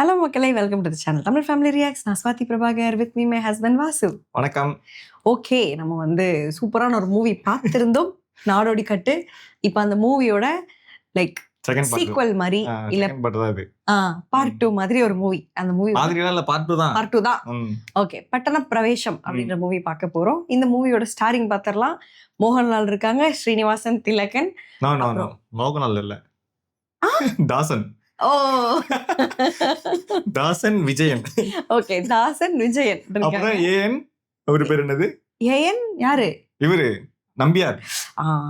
Hello மக்களே, welcome to the channel Tamil family reacts. நான் Swathi Prabhakar, with me my husband Vasu. வணக்கம். Okay, நம்ம சூப்பரான ஒரு மூவி பார்த்திருந்தோம், நாடோடி கட்டு. இப்போ அந்த மூவியோட லைக் சீக்வல் மாதிரி இல்ல பார்ட் 2 மாதிரி ஒரு மூவி. அந்த மூவி பார்ட் 2 தான். ஓகே, பட்டண பிரவேசம் அப்படின்ற மூவி பார்க்க போறோம். இந்த மூவியோட ஸ்டாரிங் பார்த்திரலாம். மோகன்லால் இருக்காங்க, ஸ்ரீனிவாசன், திலகன். மோகன்லால் இல்ல, தாசன். ஓ, தாசன் விஜயன். ஓகே, தாசன் விஜயன். அப்புறம் ஏஎன் அவரு பேர் என்னது? ஏஎன் யாரு? இவரு நம்பியார்.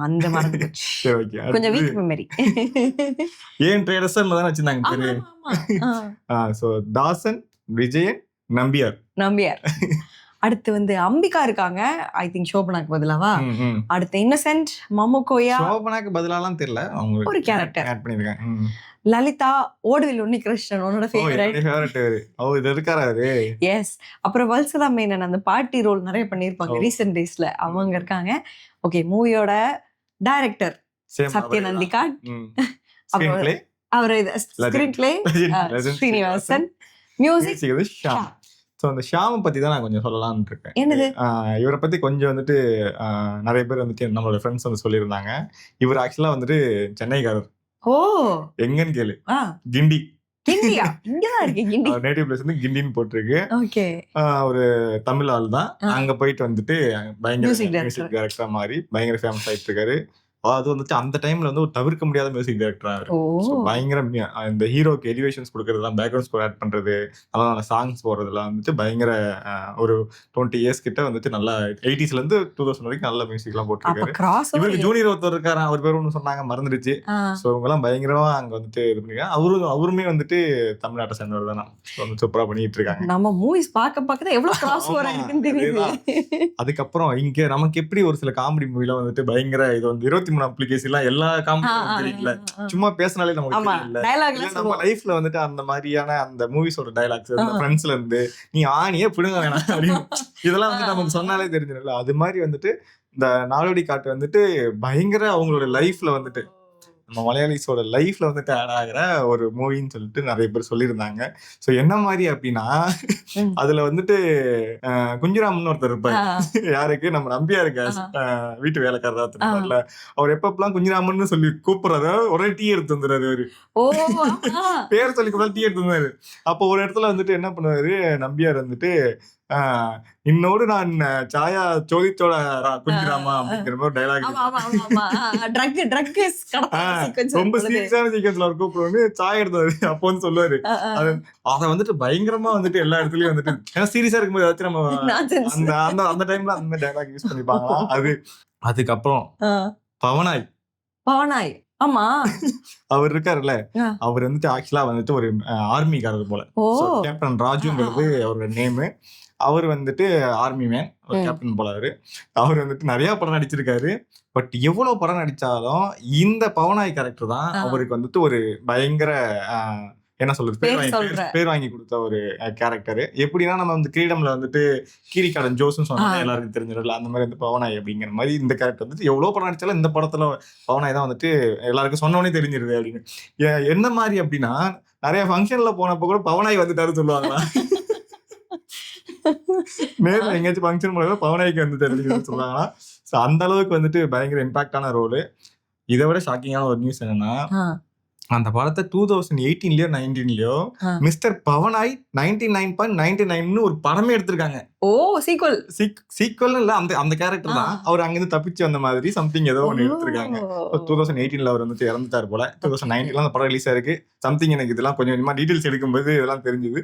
அந்த மாதிரி கொஞ்சம் வீக் மெமரி. ஏஎன் ட்ரேடர்ஸ்ல தான் வச்சிருந்தாங்க பேரு. சோ தாசன் விஜயன் நம்பியார். அடுத்து அம்பிகா இருக்காங்க. ஐ திங்க் சோபனாக்கு பதிலாவா. அடுத்து இன்னசென்ட், மம்முக்கோயா. சோபனாக்கு பதிலாலாம் தெரியல, அவங்க ஒரு கேரக்டர் ஆட் பண்ணிருக்காங்க. லலிதா, ஓடுவில் உன்னிகிருஷ்ணன், உன்னோட ஃபேவரட். இது இருக்காரு. எஸ். அப்புறம் வல்சலா மேனன் அந்த பார்ட்டி ரோல் நிறைய பண்ணிருப்பாங்க ரீசென்ட் டேஸ்ல, அவங்க இருக்காங்க. ஓகே, மூவியோட டைரக்டர் சத்யநந்திகா. அவரு screenplay Srinivasan, music Sham. So அந்த ஷாமை பற்றி தான் நான் கொஞ்சம் சொல்லலாம்னு இருக்கேன். என்னது? இவரை பற்றி கொஞ்சம் நிறைய பேர் நம்மளோட ஃப்ரெண்ட்ஸ் சொல்லியிருந்தாங்க. இவர் ஆக்சுவலாக சென்னைக்காரர். ஓ, எங்கன்னு கேளு, கிண்டி. கிண்டியா? இங்கதான் இருக்கு கிண்டி. நேட்டிவ் பிளேஸ் கிண்டின்னு போட்டிருக்கு. ஓகே, ஒரு தமிழ் ஆள் தான். அங்க போயிட்டு பயங்கர மியூசிக் டைரக்டரா மாறி பயங்கர ஃபேமஸ் ஆயிட்டு இருக்காரு. அது அந்த டைம்ல ஒரு தவிர்க்க முடியாத மியூசிக் டைரக்டரா பயங்கர இந்த ஹீரோக்கு எலிவேஷன்ஸ் கொடுக்கறதுலாம், பேக்ரவுண்ட் ஸ்கோர் ஆட் பண்றது, நல்ல சாங்ஸ் போடுறதுலாம் பயங்கர ஒரு 20 இயர்ஸ் கிட்ட நல்லா 80s இருந்து 2000 வரைக்கும் நல்ல மியூசிக் எல்லாம் போட்டுருக்காரு. இவருக்கு ஜூனியர் ஒருத்தர் இருக்காரு, அவர் பேர் ஒன்று சொன்னாங்க, மறந்துடுச்சு. ஸோ இவங்க எல்லாம் பயங்கரமா அங்க இது பண்ணிருக்காங்க. அவருமே தமிழ்நாட்டை சேர்ந்தவர் தானே, சூப்பரா பண்ணிட்டு இருக்காங்க. நம்ம மூவிஸ் பார்க்க எவ்வளவு கிராஸ் ஓவர் இருக்குன்னு தெரியுது. அதுக்கப்புறம் இங்க நமக்கு எப்படி ஒரு சில காமெடி மூவிலாம் பயங்கர இது 23 அப்ளிகேஷன்லாம் எல்லா காமெடி தெரியல, சும்மா பேசினாலே நமக்கு தெரியல. நம்ம லைஃப்ல அந்த மாதிரியான அந்த மூவிஸோட டயலாக்ஸ், ஃப்ரெண்ட்ஸ்ல இருந்து நீ ஆணியே பிடுங்க வேணாம் அப்படின்னு இதெல்லாம் நமக்கு சொன்னாலே தெரிஞ்சிடல. அது மாதிரி இந்த நாடோடி காட்டு பயங்கர அவங்களோட லைஃப்ல நம்ம மலையாளிஸோட லைஃப்ல ஆட் ஆகிற ஒரு மூவின்னு சொல்லிட்டு நிறைய பேர் சொல்லியிருந்தாங்க. ஸோ என்ன மாதிரி அப்படின்னா, அதுல குஞ்சுராமன் ஒருத்தர் இருப்பாரு. யாருக்கு? நம்ம நம்பியா இருக்க வீட்டு வேலைக்காரரா இருப்பார்ல, அவர் எப்பப்பெல்லாம் குஞ்சுராமன் சொல்லி கூப்பிடுறாரு, உடனே டீ எடுத்து வந்துடுறாரு. அவரு பேர் சொல்லி கூட டீ எடுத்து வந்தாரு. அப்போ ஒரு இடத்துல என்ன பண்ணுவாரு நம்பியார், இன்னோடு நான் சாயா சோதிச்சோட குஞ்சுராமா அப்படிங்கிற மாதிரி டைலாக். ரொம்ப சீரியஸான சீக்வன்ஸ்ல அவர் கூப்பிடுவாரு, சாய் எடுத்தாரு. அப்போ சொல்லுவாரு, அதை பயங்கரமா எல்லா இடத்துலயும் ஏன்னா சீரியஸா இருக்கும்போது ஏதாச்சும் நம்ம அந்த டைம்ல அந்த மாதிரி டைலாக் யூஸ் பண்ணிப்பாங்க. அதுக்கப்புறம் பவனாய் ஆமா, அவர் இருக்காருல்ல, அவர் ஆக்சுவலா ஒரு ஆர்மிக்காரர் போல. கேப்டன் ராஜுங்கிறது அவரோட நேமு. அவர் ஆர்மி மேன், கேப்டன் போல. அவர் நிறைய படம் நடிச்சிருக்காரு. பட் எவ்வளவு படம் நடிச்சாலும் இந்த பவனாய் கேரக்டர் தான் அவருக்கு ஒரு பயங்கர என்ன சொல்றது, பேர் வாங்கி கொடுத்த ஒரு கேரக்டர். எப்படின்னா, நம்ம கிரீடம்ல கீரிக்காடன் ஜோஸ்ன்னு சொன்னா எல்லாருக்கும் தெரிஞ்சிடல, அந்த மாதிரி பவனாய் அப்படிங்கிற மாதிரி இந்த கேரக்டர் எவ்வளவு படம் நடிச்சாலும் இந்த படத்துல பவனாய் தான் எல்லாருக்கும் சொன்னோடனே தெரிஞ்சிருது அப்படின்னு. என்ன மாதிரி அப்படின்னா, நிறைய ஃபங்க்ஷன்ல போனப்போ கூட பவனாய் வந்துட்டாரு சொல்லுவாங்களா, நேர்ல எங்கேயாச்சும் ஃபங்க்ஷன் போல பவனாய்க்கு தெரிஞ்சுன்னு சொல்லுவாங்களா. ஸோ அந்த அளவுக்கு பயங்கர இம்பாக்டான ரோலு. இதை விட ஷாக்கிங்கான ஒரு நியூஸ் என்னன்னா, அந்த படத்தை 2018லயோ 19லயோ மிஸ்டர் பவனாய் 99.99 ஒரு படமே எடுத்திருக்காங்க. ஓ, சீக்வல் இல்ல, அந்த கேரக்டர் தான். அவர் அங்கிருந்து தப்பிச்சு வந்த மாதிரி சம்திங் ஏதோ ஒன்று எடுத்திருக்காங்க. 2018ல அவர் இறந்துட்டாரு போல. 2019ல அந்த படம் ரிலீஸ் ஆயிருக்கு. சம்திங் எனக்கு இதெல்லாம் கொஞ்சம் கொஞ்சமா டீடைல்ஸ் எடுக்கும்போது இதெல்லாம் தெரிஞ்சுது.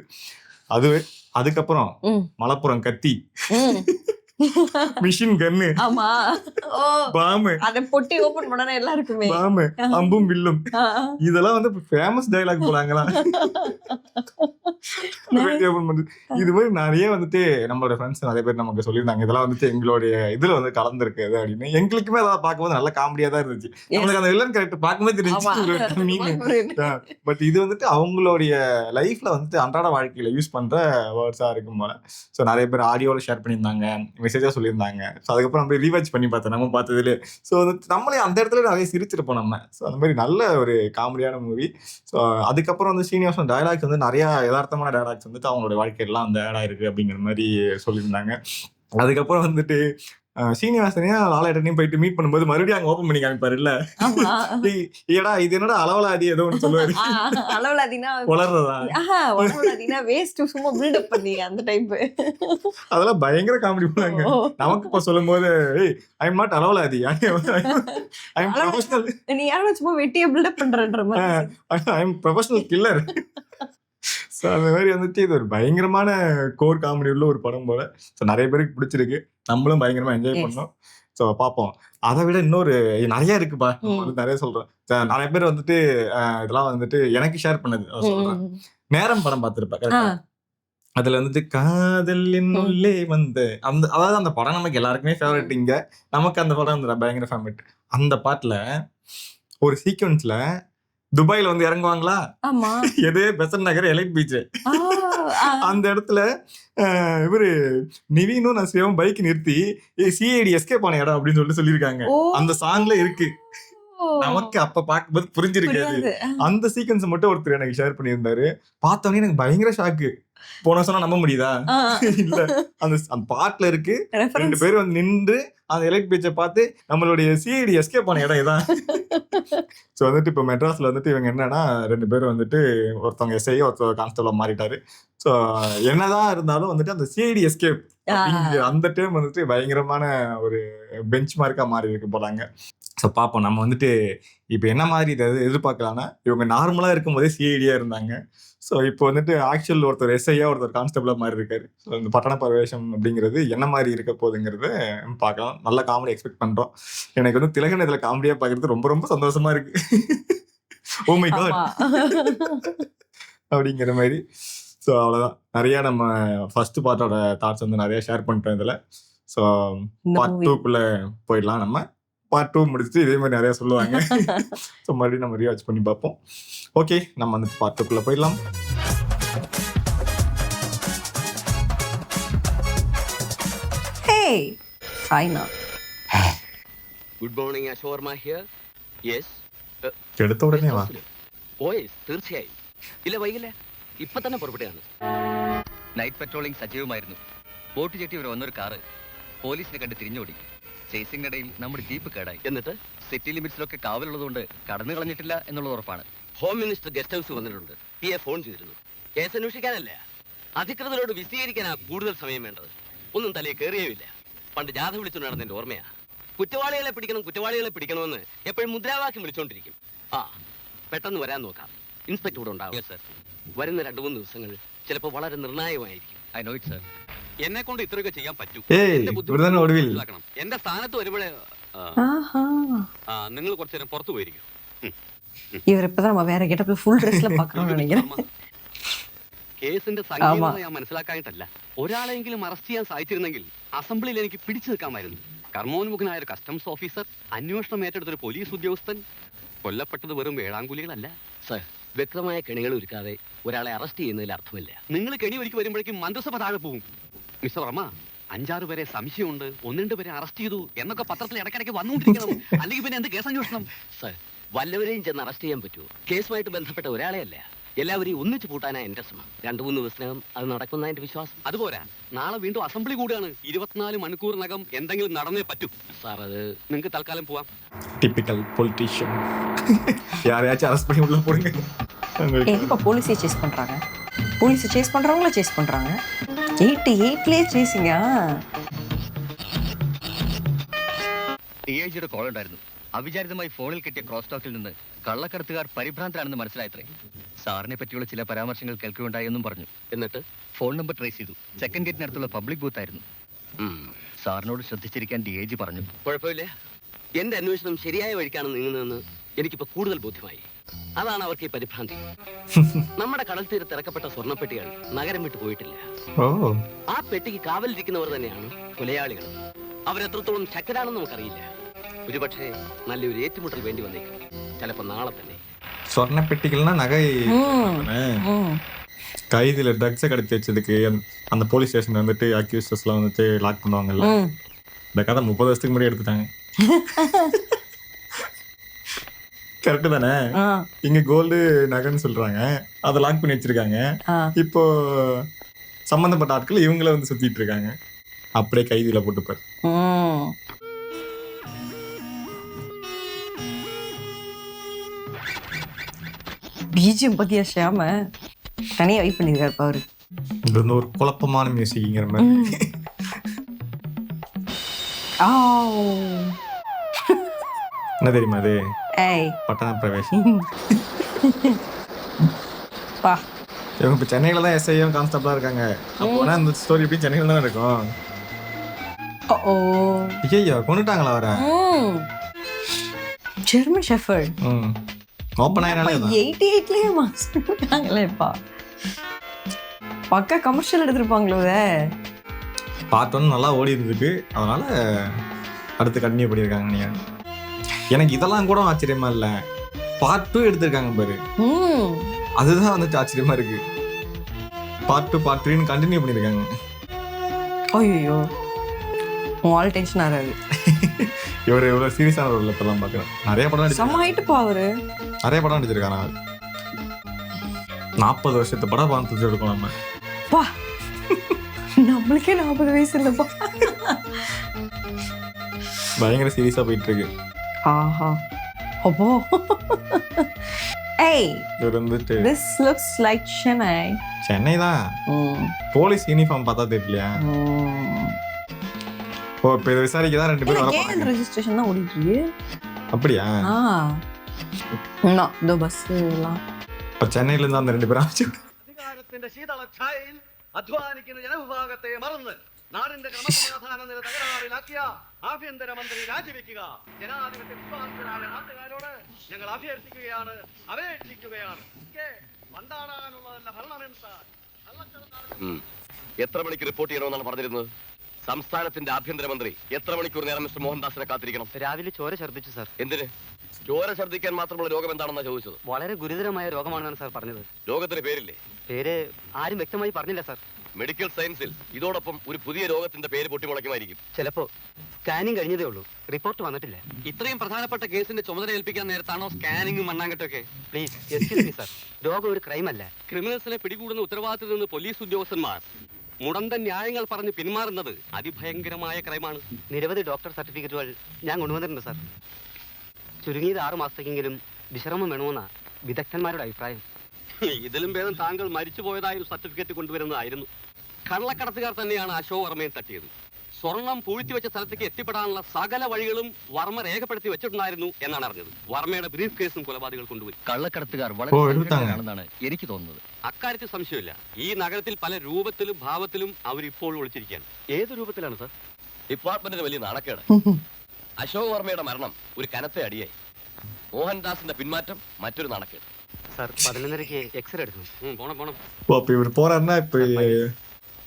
அதுக்கப்புறம் மலப்புரம் கத்தி, மிஷின் கன்னு, பாம்பு, அத பொட்டி ஓபன் பண்ணா எல்லாருக்குமே பாம்பு, அம்பும் வில்லும், இதெல்லாம் ஃபேமஸ் டயலாக் போறாங்களா. இது மாதிரி நிறைய நம்மளோட ஃப்ரெண்ட்ஸ் நிறைய பேர் நமக்கு சொல்லியிருந்தாங்க, இதெல்லாம் எங்களுடைய இதுல கலந்துருக்கு அப்படின்னு. எங்களுக்குமே அதெல்லாம் பார்க்கும்போது நல்ல காமெடியா தான் இருந்துச்சு. நம்மளுக்கு அந்த வில்லன் கேரக்டர் பார்க்கும்போது தெரிஞ்சு. பட் இது அவங்களுடைய லைஃப்ல அன்றாட வாழ்க்கையில யூஸ் பண்ற வேர்ட்ஸா இருக்கும் போல. ஸோ நிறைய பேர் ஆடியோல ஷேர் பண்ணியிருந்தாங்க, மெசேஜா சொல்லியிருந்தாங்க. ஸோ அதுக்கப்புறம் நம்ம ரீவாச் பண்ணி பார்த்தேன் நம்ம பார்த்ததுலேயே. ஸோ நம்மளே அந்த இடத்துல நிறைய சிரிச்சிருப்போம் நம்ம. ஸோ அந்த மாதிரி நல்ல ஒரு காமெடியான மூவி. ஸோ அதுக்கப்புறம் வந்து ஸ்ரீனிவாசன் டயலாக்ஸ் வந்து நிறைய யதார்த்தமான டயலாக்ஸ் வந்துட்டு அவங்களோட வாழ்க்கையெல்லாம் அந்த ஆட் ஆயிருக்கு அப்படிங்கிற மாதிரி சொல்லியிருந்தாங்க. அதுக்கப்புறம் வந்துட்டு சீனிவாசனையும் லாலேட்டனையும் போயிட்டு மீட் பண்ணும்போது மறுபடியும் அங்க ஓபன் பண்ணி காமிப்பாரு இல்ல, ஏடா இது என்னடா அளவலாதி ஏதோ ஒன்று சொல்லுவாரு. அளவலாதினா வளர்றதா வேஸ்ட் சும்மா பில்டப் பண்ணி அந்த டைப். அதெல்லாம் பயங்கர காமெடி பண்ணாங்க. நமக்கு இப்ப சொல்லும் போது ஐ எம் நாட் அளவலாதி, ஐ எம் ப்ரொஃபஷனல், நீ யாரும் சும்மா வெட்டியா பில்டப் பண்றன்ற மாதிரி, I am professional killer. So அந்த மாதிரி வந்துட்டு இது ஒரு பயங்கரமான கோர் காமெடி உள்ள ஒரு படம் போல. ஸோ நிறைய பேருக்கு பிடிச்சிருக்கு, நம்மளும் பயங்கரமா என்ஜாய் பண்ணோம். ஸோ பார்ப்போம். அதை விட இன்னொரு நிறைய இருக்குப்பா, நிறைய சொல்றேன். நிறைய பேர் வந்துட்டு இதெல்லாம் வந்துட்டு எனக்கு ஷேர் பண்ணது சொல்றேன். நேரம் படம் பார்த்துருப்பேன். அதுல வந்துட்டு காதலின் உள்ளே வந்து அந்த அதாவது அந்த படம் நமக்கு எல்லாருக்குமே ஃபேவரட். இங்க நமக்கு அந்த படம் வந்து பயங்கர ஃபேவரட். அந்த பாட்டுல ஒரு சீக்வன்ஸ்ல துபாயில வந்து இறங்குவாங்களா, எது பெசன்ட் நகர் எலைட் பீச், அந்த இடத்துல இவரு நிவீனும் நான் சிவம் பைக் நிறுத்தி சிஐடி எஸ்கேப் ஆன இடம் அப்படின்னு சொல்லிட்டு சொல்லியிருக்காங்க. அந்த சாங்ல இருக்கு. நமக்கு அப்ப பார்க்கும்போது புரிஞ்சிருக்காது. அந்த சீக்வன்ஸ் மட்டும் ஒருத்தர் எனக்கு ஷேர் பண்ணியிருந்தாரு. பார்த்தோன்னே எனக்கு பயங்கர ஷாக்கு. போன சொன்னா நம்ப முடியுதா? இல்ல, அந்த பாட்டுல இருக்கு. 2 பேரும் வந்து நின்று அந்த எலைட் பீச்சை பார்த்து நம்மளுடைய சிஐடி எஸ்கேப் ஆன இடம் இதான். ஸோ வந்துட்டு இப்போ மெட்ராஸ்ல வந்துட்டு இவங்க என்னன்னா 2 பேரும் வந்துட்டு ஒருத்தவங்க எஸ்ஐ ஒருத்தர் கான்ஸ்டபிளா மாறிட்டாரு. ஸோ என்னதான் இருந்தாலும் வந்துட்டு அந்த சிஐடி எஸ்கேப் அந்த டைம் வந்துட்டு பயங்கரமான ஒரு பெஞ்ச் மார்க்கா மாறி இருக்கு போலாங்க. ஸோ பார்ப்போம். நம்ம வந்துட்டு இப்போ என்ன மாதிரி இதை எதிர்பார்க்கலாம்னா, இவங்க நார்மலா இருக்கும் போதே சிஐடியா இருந்தாங்க. ஸோ இப்போ வந்துட்டு ஆக்சுவல் ஒருத்தர் எஸ்ஐயா ஒருத்தர் கான்ஸ்டபிளா மாதிரி இருக்காரு. ஸோ இந்த பட்டண பிரவேசம் அப்படிங்கிறது என்ன மாதிரி இருக்க போகுதுங்கிறத பார்க்கலாம். நல்ல காமெடி எக்ஸ்பெக்ட் பண்றோம். எனக்கு வந்து திலகன் இதுல காமெடியா பார்க்கறது ரொம்ப ரொம்ப சந்தோஷமா இருக்கு. ஓ மை காட் அப்படிங்கிற மாதிரி. ஸோ அவ்வளோதான். நிறைய நம்ம ஃபர்ஸ்ட் பார்ட்டோட தாட்ஸ் வந்து நிறைய ஷேர் பண்ணிட்டோம் இதில். ஸோ பார்ட் 2க்குள்ள போயிடலாம். நம்ம பார்ட் 2 முடிச்சுட்டு இதே மாதிரி நிறைய சொல்லுவாங்க. ஸோ மறுபடியும் நம்ம ரீவாச் பண்ணி பார்ப்போம். ஓகே, நம்ம வந்துட்டு பார்ட் 2க்குள்ள போயிடலாம். Hey, Saina. Good morning, Ashwarma here. Yes. എടുത്ത ഉടനെ വാ. ഓയ് തീർച്ചയായും. ഇല്ല വൈകില്ല, ഇപ്പൊ തന്നെ പുറപ്പെടുകയാണ്. നൈറ്റ് പെട്രോളിംഗ് സജീവമായിരുന്നു. ബോട്ട് ചെട്ടി വരെ വന്നൊരു കാറ് പോലീസിനെ കണ്ട് തിരിഞ്ഞോടി. ചേസിംഗിനിടയിൽ നമ്മുടെ ജീപ്പ് കേടായി. എന്നിട്ട് സിറ്റി ലിമിറ്റ്സിലൊക്കെ കാവലുള്ളതുകൊണ്ട് കടന്നു കളഞ്ഞിട്ടില്ല എന്നുള്ളത് ഉറപ്പാണ്. ഹോം മിനിസ്റ്റർ ഗസ്റ്റ് ഹൗസ് വന്നിട്ടുണ്ട്. പി എ ഫോൺ ചെയ്തിരുന്നു. കേസ് അന്വേഷിക്കാനല്ല, അധികൃതരോട് വിശദീകരിക്കാനാ കൂടുതൽ സമയം വേണ്ടത്. ഒന്നും തലയിൽ കയറിയുമില്ല. പണ്ട് ജാഥ വിളിച്ചു നടന്നതിന്റെ ഓർമ്മയാ. കുറ്റവാളികളെ പിടിക്കണമെന്ന് എപ്പോഴും മുദ്രാവാക്യം വിളിച്ചോണ്ടിരിക്കും. ആ, പെട്ടെന്ന് വരാൻ നോക്കാം. ഇൻസ്പെക്ടർ ഇവിടെ ഉണ്ടാവും സർ. വരുന്ന 2-3 ദിവസങ്ങൾ ചിലപ്പോൾ വളരെ നിർണായകമായിരിക്കും. I know it sir. എന്നെ കൊണ്ട് ഇത്രയൊക്കെ ചെയ്യാൻ പറ്റൂ. എന്റെ സ്ഥാനത്ത് വരുമ്പോഴേ നിങ്ങൾ കുറച്ചു നേരം പുറത്തു പോയിരിക്കും. இவர் இப்பதான் நம்ம வேற கெட்டப்ல ஃபுல் ட்ரெஸ்ல பார்க்கறோம்னு நினைக்கிறேன். കേസിന്റെ സങ്കീർണത ഞാൻ മനസ്സിലാക്കായിട്ടല്ല. ഒരാളെങ്കിലും അറസ്റ്റ് ചെയ്യാൻ സാധിച്ചിരുന്നെങ്കിൽ അസംബ്ലിയിൽ എനിക്ക് പിടിച്ചു നിൽക്കാമായിരുന്നു. കർമ്മോന്മുഖനായ ഒരു കസ്റ്റംസ് ഓഫീസർ, അന്വേഷണം ഏറ്റെടുത്തൊരു പോലീസ് ഉദ്യോഗസ്ഥൻ, കൊല്ലപ്പെട്ടത് വെറും വേളാങ്കുലികളല്ല സർ. വ്യക്തമായ കെണികൾ ഒരുക്കാതെ ഒരാളെ അറസ്റ്റ് ചെയ്യുന്നതിൽ അർത്ഥമില്ല. നിങ്ങൾ കെണി ഒരുക്കി വരുമ്പോഴേക്കും മന്ത്രിസഭ താഴെ പോകും. മിസ്റ്റർ വർമ്മ, 5-6 പേരെ സംശയമുണ്ട്, 1-2 പേരെ അറസ്റ്റ് ചെയ്തു എന്നൊക്കെ പത്രത്തിൽ ഇടയ്ക്കിടയ്ക്ക് വന്നുകൊണ്ടിരിക്കണം. അല്ലെങ്കിൽ പിന്നെ എന്ത് കേസ് അന്വേഷണം സർ? വല്ലവരെയും ചെന്ന് അറസ്റ്റ് ചെയ്യാൻ പറ്റുമോ? കേസുമായിട്ട് ബന്ധപ്പെട്ട ഒരാളെ അല്ല, എല്ലാവരെയും ഒന്നിച്ചു കൂട്ടാനാ എന്റെ ശ്രമം. 2-3 ദിവസത്തിനകം അത് നടക്കുന്ന എന്റെ വിശ്വാസം. അതുപോരാ, നാളെ വീണ്ടും അസംബ്ലി കൂടുകയാണ്. 24 മണിക്കൂറിനകം എന്തെങ്കിലും നടന്നേ പറ്റൂ സാർ. അത് നിങ്ങൾക്ക് തൽക്കാലം പോവാം. Typical politician. யாரையாச்சும் அரெஸ்ட் பண்ணி உள்ள போடுங்க. எங்க போலீஸை சேஸ் பண்றாங்க? போலீஸை சேஸ் பண்றவங்கள சேஸ் பண்றாங்க. 88லே சேசிங்க. ഡിഐജിയുടെ കോൾ ഉണ്ടായിരുന്നു. അവിചാരിതമായി ഫോണിൽ കിട്ടിയ ക്രോസ് ടോക്കിൽ നിന്ന് കള്ളക്കടത്തുകാർ പരിഭ്രാന്തരാണെന്ന് മനസ്സിലായത്രേ. സാറിനെ പറ്റിയുള്ള ചില പരാമർശങ്ങൾ കേൾക്കുകയുണ്ടായി എന്നും പറഞ്ഞു. എന്നിട്ട് ഫോൺ നമ്പർ ട്രേസ് ചെയ്തു. സെക്കൻഡ് ഗേറ്റിനടുത്തുള്ള പബ്ലിക് ബൂത്ത് ആയിരുന്നു. സാറിനോട് ശ്രദ്ധിച്ചിരിക്കാൻ ഡിഐജി പറഞ്ഞു. കുഴപ്പമില്ല, എന്റെ അന്വേഷണം ശരിയായ വഴിക്കാണ് നീങ്ങുന്നതെന്ന് എനിക്കിപ്പോ കൂടുതൽ ബോധ്യമായി. അതാണ് അവർക്ക് ഈ പരിഭ്രാന്തി. നമ്മുടെ കടൽ തീരത്ത് ഇറക്കപ്പെട്ട സ്വർണ്ണപ്പെട്ടികൾ നഗരം വിട്ടു പോയിട്ടില്ല. ആ പെട്ടിക്ക് കാവലിരിക്കുന്നവർ തന്നെയാണ് കൊലയാളികൾ. അവരെത്രത്തോളം ശക്തരാണെന്ന് നമുക്കറിയില്ല. ഒരുപക്ഷെ നല്ലൊരു ഏറ്റുമുട്ടൽ വേണ്ടി വന്നേക്കും. ചിലപ്പോ നാളെ തന്നെ. സ്വർണ്ണപ്പെട്ടികൾனா நகை. கைதில ட்ரக்ஸை கடத்தி வச்சதுக்கு அந்த போலீஸ் ஸ்டேஷன் வந்துட்டு அக்யூஸ்டர்ஸ்லாம் வந்துட்டு லாக் பண்ணுவாங்கல்ல, இந்த கதை 30 வருஷத்துக்கு முன்னாடி எடுத்துட்டாங்க. கரெக்டு தானே? இங்க கோல்டு நகைன்னு சொல்றாங்க, அதை லாக் பண்ணி வச்சிருக்காங்க. இப்போ சம்பந்தப்பட்ட ஆட்கள் இவங்கள வந்து சுத்திட்டு இருக்காங்க. அப்படியே கைதில போட்டுப்பாரு. பிஜிஎம் பத்தியா ஷியாம தனியா வெயிட் பண்ணிருக்காரு பாரு. இது வந்து ஒரு குழப்பமான மியூசிக்ங்கிற மாதிரி. என்ன தெரியுமா அது? பட்டண பிரவேசம். இவங்க இப்போ சென்னையில தான் எஸ்ஐயும் கான்ஸ்டபிளா இருக்காங்க. அப்போனா இந்த ஸ்டோரி எப்படி சென்னையில தான் இருக்கும். ஐயோ கொண்டுட்டாங்களா அவரை? German shepherd. ஓபன் ஆயினாலே 88லயே மாஸ்டர்ட்டாங்களேப்பா. பக்கா கமர்ஷியல் எடுத்துருப்பாங்களோ. பார்ட் 1 நல்லா ஓடி இருந்துருக்கு, அதனால அடுத்து கண்டினியூ பண்ணியிருக்காங்க. நீங்க எனக்கு இதெல்லாம் கூட ஆச்சரியமா இல்லை, பார்ட் 2 எடுத்திருக்காங்க பாரு, அதுதான் வந்துட்டு ஆச்சரியமா இருக்கு. பார்ட் 2 பார்ட் 3 கண்டினியூ பண்ணியிருக்காங்க. ஐயோ ஆல் டென்ஷன் ஆகாது. இவர் எவ்வளோ சீரியஸான ரோல் இப்பெல்லாம் பார்க்குறேன். நிறைய படம் நடிச்சிருக்காரு. நிறைய படம் நடிச்சிருக்காங்க. 40 வருஷத்து படம் பார்த்து எடுக்கணும் நம்ம. நம்மளுக்கே 40 வயசு இல்லப்பா. பயங்கர சீரியஸா போயிட்டு இருக்கு. ஆஹா அப்போ ஏய் இது வந்துட்டு this looks like Chennai. Chennai தான். போலீஸ் யூனிஃபார்ம் பார்த்தா தெரியலையா? ஓ இப்போ இதை விசாரிக்க தான் 2 பேரும் வர போறாங்க. ரெஜிஸ்ட்ரேஷன் தான் ஓடிட்டு இருக்கு. அப்படியா? இந்த பஸ் எல்லாம் இப்போ சென்னையில இருந்து அந்த 2 பேரும் ஆச்சு. അധികാരത്തിന്റെ ശീതള ഛായയിൽ അധ്വാനിക്കുന്ന ജനവിഭാഗത്തെ മറന്ന് നാടിന്റെ ക്രമസമാധാന തകരാറിലാക്കിയ ആഭ്യന്തരമന്ത്രി രാജിവെക്കുക. ജനാധിപത്യ വിശ്വാസത്തിനായ നാട്ടുകാരോട് ഞങ്ങൾ അഭ്യർത്ഥിക്കുകയാണ്, അപേക്ഷിക്കുകയാണ്. വണ്ടാടാനുള്ളതല്ല ഭരണമെന്താ. എത്ര മണിക്ക് റിപ്പോർട്ട് ചെയ്യണമെന്നാണ് പറഞ്ഞിരുന്നത്? സംസ്ഥാനത്തിന്റെ ആഭ്യന്തരമന്ത്രി എത്ര മണിക്കൂർ നേരം മിസ്റ്റർ മോഹൻദാസിനെ കാത്തിരിക്കണം? രാവിലെ ചോര ഛർദ്ദിച്ചു സാർ. എന്തിന്? ചോര ഛർദ്ദിക്കാൻ മാത്രമുള്ള രോഗം എന്താണെന്നാ ചോദിച്ചത്? വളരെ ഗുരുതരമായ രോഗമാണെന്നാണ് സാർ പറഞ്ഞത്. രോഗത്തിന് പേരില്ലേ? പേര് ആരും വ്യക്തമായി പറഞ്ഞില്ല സാർ. മെഡിക്കൽ സയൻസിൽ ഇതോടൊപ്പം ഒരു പുതിയ രോഗത്തിന്റെ പേര് പൊട്ടിമുളയ്ക്കുമായിരിക്കും. ചിലപ്പോ. സ്കാനിങ് കഴിഞ്ഞതേ ഉള്ളൂ, റിപ്പോർട്ട് വന്നിട്ടില്ല. ഇത്രയും പ്രധാനപ്പെട്ട കേസിന്റെ ചുമതല ഏൽപ്പിക്കാൻ നേരത്താണോ സ്കാനിങ്ങും മണ്ണാങ്കട്ടൊക്കെ? പ്ലീസ് എക്സ്ക്യൂസ് മീ സാർ, രോഗം ഒരു ക്രൈം അല്ല. ക്രിമിനൽസിനെ പിടികൂടുന്ന ഉത്തരവാദിത്തത്തിൽ നിന്ന് പോലീസ് ഉദ്യോഗസ്ഥന്മാർ മുടന്തൻ ന്യായങ്ങൾ പറഞ്ഞ് പിന്മാറുന്നത് അതിഭയങ്കരമായ ക്രൈമാണ്. നിരവധി ഡോക്ടർ സർട്ടിഫിക്കറ്റുകൾ ഞാൻ കൊണ്ടുവന്നിട്ടുണ്ട് സാർ. ചുരുങ്ങിയത് 6 മാസത്തേക്കെങ്കിലും വിശ്രമം വേണമെന്നാണ് വിദഗ്ധന്മാരുടെ അഭിപ്രായം. ഇതിലും ഭേദം താങ്കൾ മരിച്ചു പോയതായ സർട്ടിഫിക്കറ്റ് കൊണ്ടുവരുന്നതായിരുന്നു. കള്ളക്കടത്തുകാർ തന്നെയാണ് അശോക് വർമ്മയെ തട്ടിയത്. സ്വർണം പൂഴ്ത്തിവെച്ച സ്ഥലത്തേക്ക് എത്തിപ്പെടാനുള്ള സകല വഴികളും വർമ്മ രേഖപ്പെടുത്തി വെച്ചിട്ടുണ്ടായിരുന്നു എന്നാണ് അറിഞ്ഞത്. വർമ്മയുടെ ബ്രീഫ് കേസും കൊലപാതകൾ കൊണ്ടുപോയി. കള്ളക്കടത്തുകാർ വളരെ എനിക്ക് തോന്നുന്നത്. അക്കാര്യത്തിൽ സംശയമില്ല. ഈ നഗരത്തിൽ പല രൂപത്തിലും ഭാവത്തിലും അവരിപ്പോൾ ഒളിച്ചിരിക്കുകയാണ്. ഏത് രൂപത്തിലാണ് സാർ? ഡിപ്പാർട്ട്മെന്റിന് വലിയ നാണക്കേട്. അശോക് വർമ്മയുടെ മരണം ഒരു കനത്ത അടിയായി. മോഹൻദാസിന്റെ പിന്മാറ്റം മറ്റൊരു നാണക്കേട്. സാർ 11:30 എക്സ്റേ എടുക്കണം. പോണം. ஓ அப்போ இவர் போறாருன்னா இப்போ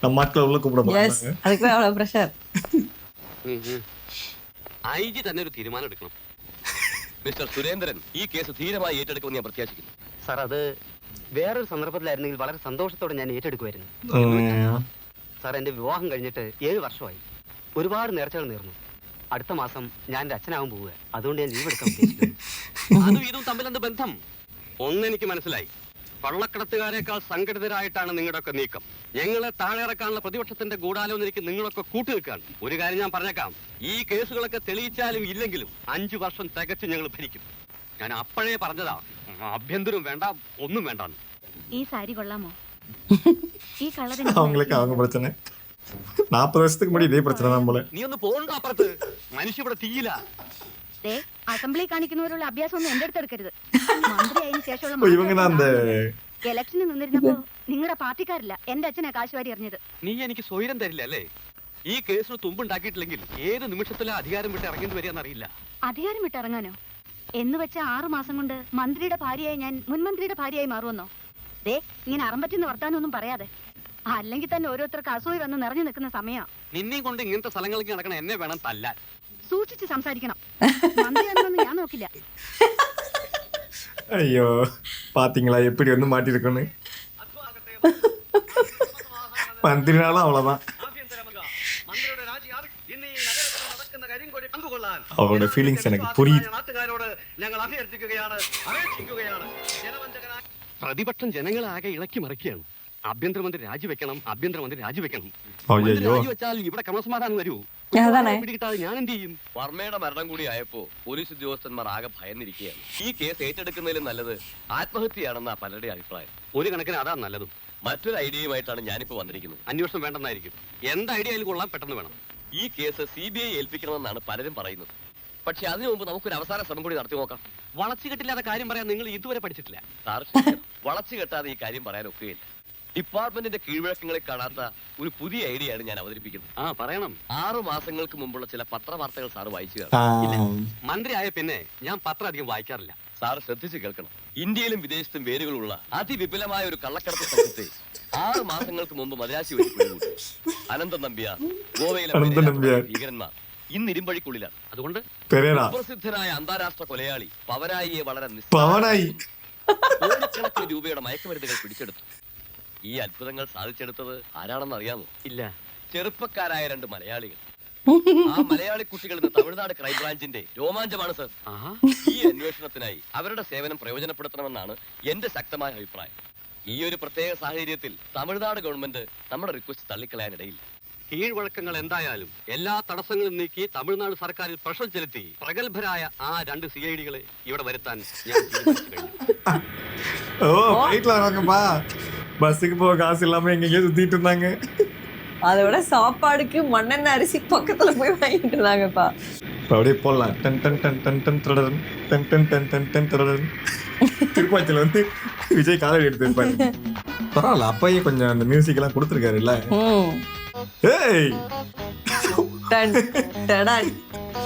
நம்ம ஆட்களை உள்ள கூப்பிட போறாங்க. அதுக்கு அவ்வளவு பிரஷர். IG തന്നെ ഒരു തീരുമാനം എടുക്കണം. മിസ്റ്റർ സുരേന്ദ്രൻ ഈ കേസ് ധീരമായി ഏറ്റെടുക്കുമെന്ന് ഞാൻ പ്രത്യാശിക്കുന്നു. സാർ അത് വേറൊരു സന്ദർഭത്തിലായിരുന്നെങ്കിൽ വളരെ സന്തോഷത്തോടെ ഞാൻ ഏറ്റെടുക്കുമായിരുന്നു. സാർ എന്റെ വിവാഹം കഴിഞ്ഞിട്ട് 7 വർഷമായി. ഒരുപാട് നേർച്ചകൾ നേർന്നു. അടുത്ത മാസം ഞാൻ എൻ്റെ അച്ഛനാവാൻ പോവുക. അതുകൊണ്ട് ഞാൻ ലീവ് എടുക്കാൻ ഉദ്ദേശിക്കുന്നു. അതും ഇതും തമ്മിലെന്ത് ബന്ധം? ഒന്നെനിക്ക് മനസ്സിലായി. കള്ളക്കടത്തുകാരെക്കാൾ സംഘടിതരായിട്ടാണ് നിങ്ങളുടെയൊക്കെ നീക്കം. ഞങ്ങളെ താഴെയിറക്കാനുള്ള പ്രതിപക്ഷത്തിന്റെ ഗൂഢാലോചനയ്ക്ക് നിങ്ങളൊക്കെ കൂട്ടുനിൽക്കാണ്. ഒരു കാര്യം ഞാൻ പറഞ്ഞേക്കാം, ഈ കേസുകളൊക്കെ തെളിയിച്ചാലും ഇല്ലെങ്കിലും 5 വർഷം തികച്ചും ഞങ്ങൾ ഭരിക്കും. ഞാൻ അപ്പോഴേ പറഞ്ഞതാ, ആഭ്യന്തരം വേണ്ട, ഒന്നും വേണ്ട. ഈ സാരി കൊള്ളാമോ? ഈ കളർ அவங்களுக்கு அவங்க பிரச்சனை. 40 வருஷத்துக்கு முன்னாடி இதே பிரச்சனை தான் போல. നീ ഒന്ന് പോണ്ട അപ്പുറത്ത്. മനുഷ്യ ഇവിടെ തീയില്ല. അസംബ്ലി കാണിക്കുന്നവരുള്ള അഭ്യാസം ഒന്നും എന്റെ അടുത്ത് എടുക്കരുത്. മന്ത്രിയായതിനു ശേഷമുള്ള ഇലക്ഷന് നിന്നിരുന്നപ്പോ നിങ്ങളുടെ പാർട്ടിക്കാരില്ല എന്റെ അച്ഛനെ കാശുവാരി എറിഞ്ഞത്. നീ എനിക്ക് സ്വൈരം തരില്ല അല്ലേ? ഈ കേസിന് തുമ്പുണ്ടാക്കിയിട്ടില്ലെങ്കിൽ ഏത് നിമിഷത്തിലും അധികാരം വിട്ട് ഇറങ്ങേണ്ടി വരികയെന്നറിയില്ല. അധികാരം വിട്ടിറങ്ങാനോ? എന്ന് വെച്ച 6 മാസം കൊണ്ട് മന്ത്രിയുടെ ഭാര്യയായി ഞാൻ മുൻമന്ത്രിയുടെ ഭാര്യയായി മാറുമെന്നോ? ഇങ്ങനെ അറമ്പറ്റുന്ന വർത്താനൊന്നും പറയാതെ. അല്ലെങ്കിൽ തന്നെ ഓരോരുത്തർക്ക് അസൂയ വന്ന് നിറഞ്ഞു നിൽക്കുന്ന സമയം. നിന്നെയും കൊണ്ട് ഇങ്ങനത്തെ സ്ഥലങ്ങളിലേക്ക് നടക്കണം എന്നെ വേണം തല്ലാൻ. സൂക്ഷിച്ച് സംസാരിക്കണം. മന്ത്രിയാണെന്നൊന്നും ഞാൻ നോക്കില്ല. ஐயோ பாத்தீங்களா எப்படி வந்து மாட்டிருக்கோன்னு. മന്ത്രിനാളും അവളதான் മന്ത്രിയുടെ രാജി ഇന്ന് ഈ നഗരത്തിൽ നടക്കുന്ന കരിങ്കൊടി പങ്കുകൊള്ളാൻ അവളുടെ ഫീലിങ്സ് എനിക്ക് പുരിയുது. നാട്ടുകാരോട് ഞങ്ങൾ അഭ്യർത്ഥിക്കുകയാണ്, അപേക്ഷിക്കുകയാണ്. ജനവഞ്ചകനായ പ്രതിപക്ഷം ജനങ്ങളെ ആകെ ഇളക്കി മറിക്കുകയാണ്. ആഭ്യന്തരമന്ത്രി രാജിവെക്കണം, ആഭ്യന്തരമന്ത്രി രാജിവെക്കണം. അയ്യോ രാജിവെച്ചാൽ ഇവിടെ ക്രമസമാധാനം വരൂ. അതാണ്. പിടികിട്ടാതെ ഞാൻ എന്ത് ചെയ്യും? വർമ്മയുടെ മരണം കൂടി ആയപ്പോ പോലീസ് ഉദ്യോഗസ്ഥന്മാർ ആകെ ഭയന്നിരിക്കുകയാണ്. ഈ കേസ് ഏറ്റെടുക്കുന്നതിലും നല്ലത് ആത്മഹത്യയാണെന്നാ പലരുടെ അഭിപ്രായം. ഒരു കണക്കിന് അതാ നല്ലതും. മറ്റൊരു ഐഡിയയുമായിട്ടാണ് ഞാനിപ്പോ വന്നിരിക്കുന്നത്. അന്വേഷണം വേണ്ടെന്നായിരിക്കും. എന്ത് ഐഡിയ അതിൽ കൊള്ളാൻ പെട്ടെന്ന് വേണം. ഈ കേസ് CBI ഏൽപ്പിക്കണമെന്നാണ് പലരും പറയുന്നത്. പക്ഷെ അതിനു മുമ്പ് നമുക്കൊരു അവസാന ശ്രമം കൂടി നടത്തി നോക്കാം. വളച്ചുകെട്ടില്ലാത്ത കാര്യം പറയാൻ നിങ്ങൾ ഇതുവരെ പഠിച്ചിട്ടില്ല. സാർ വളച്ചു കെട്ടാതെ ഈ കാര്യം പറയാൻ ഒക്കുകയില്ല. ഡിപ്പാർട്ട്മെന്റിന്റെ കീഴ്വഴക്കങ്ങളിൽ കാണാത്ത ഒരു പുതിയ ഐഡിയയാണ് ഞാൻ അവതരിപ്പിക്കുന്നത്. ആ പറയണം. 6 മാസങ്ങൾക്ക് മുമ്പുള്ള ചില പത്രവാർത്തകൾ സാർ വായിച്ചു കാണും. മന്ത്രി ആയ പിന്നെ ഞാൻ പത്രം അധികം വായിക്കാറില്ല. സാർ ശ്രദ്ധിച്ച് കേൾക്കണം. ഇന്ത്യയിലും വിദേശത്തും വേരുകളുള്ള അതിവിപുലമായ ഒരു കള്ളക്കടത്ത് സംഘത്തെ 6 മാസങ്ങൾക്ക് മുമ്പ് മദ്രാശി വെച്ച് പിടികൂടി. അനന്തൻ നമ്പ്യാർ, ഗോവയിലെ ഭീകരന്മാർ ഇന്ന് ഇരുമ്പഴിക്കുള്ളിലാണ്. അതുകൊണ്ട് പ്രസിദ്ധനായ അന്താരാഷ്ട്ര കൊലയാളി പവനായിയെ വളരെ കോടിക്കണക്കിന് രൂപയുടെ മയക്കുമരുന്നുകൾ പിടിച്ചെടുത്തു. ഈ അത്ഭുതങ്ങൾ സാധിച്ചെടുത്തത് ആരാണെന്ന് അറിയാമോ? ഇല്ല. ചെറുപ്പക്കാരായ 2 മലയാളികൾ. ആ മലയാളി കുട്ടികൾ ഇന്ന് തമിഴ്നാട് ക്രൈംബ്രാഞ്ചിന്റെ രോമാഞ്ചമാണ് സർ. ഈ അന്വേഷണത്തിനായി അവരുടെ സേവനം പ്രയോജനപ്പെടുത്തണമെന്നാണ് എന്റെ ശക്തമായ അഭിപ്രായം. ഈ ഒരു പ്രത്യേക സാഹചര്യത്തിൽ തമിഴ്നാട് ഗവൺമെന്റ് നമ്മുടെ റിക്വസ്റ്റ് തള്ളിക്കളയാനിടയില്ല. കീഴ്വഴക്കങ്ങൾ എന്തായാലും എല്ലാ തടസ്സങ്ങളും നീക്കി തമിഴ്നാട് സർക്കാരിൽ പ്രഷർ ചെലുത്തി പ്രഗത്ഭരായ ആ 2 CID-കളെ ഇവിടെ വരുത്താൻ ഞാൻ തീരുമാനിച്ചു കഴിഞ്ഞു. பஸ்ஸுக்கு போக காசு இல்லாம எங்கெங்கயோ சுத்திட்டு இருந்தாங்க. அதோட சாப்பாடுக்கு மண்ணெண்ணெய் அரிசி பக்கத்துல போய் வாங்கிட்டு இருந்தாங்கப்பா. அப்படியே போடலாம். டன் டன் டன் டன் டன் டன் டன் டன் டன் டன் டன் டன். திருப்பாச்சில வந்து விஜய் காலடி எடுத்து இருப்பாரு. பரவாயில்ல, அப்பயே கொஞ்சம் அந்த மியூசிக் எல்லாம் கொடுத்துருக்காருல்ல. ஏய் டன் டடன்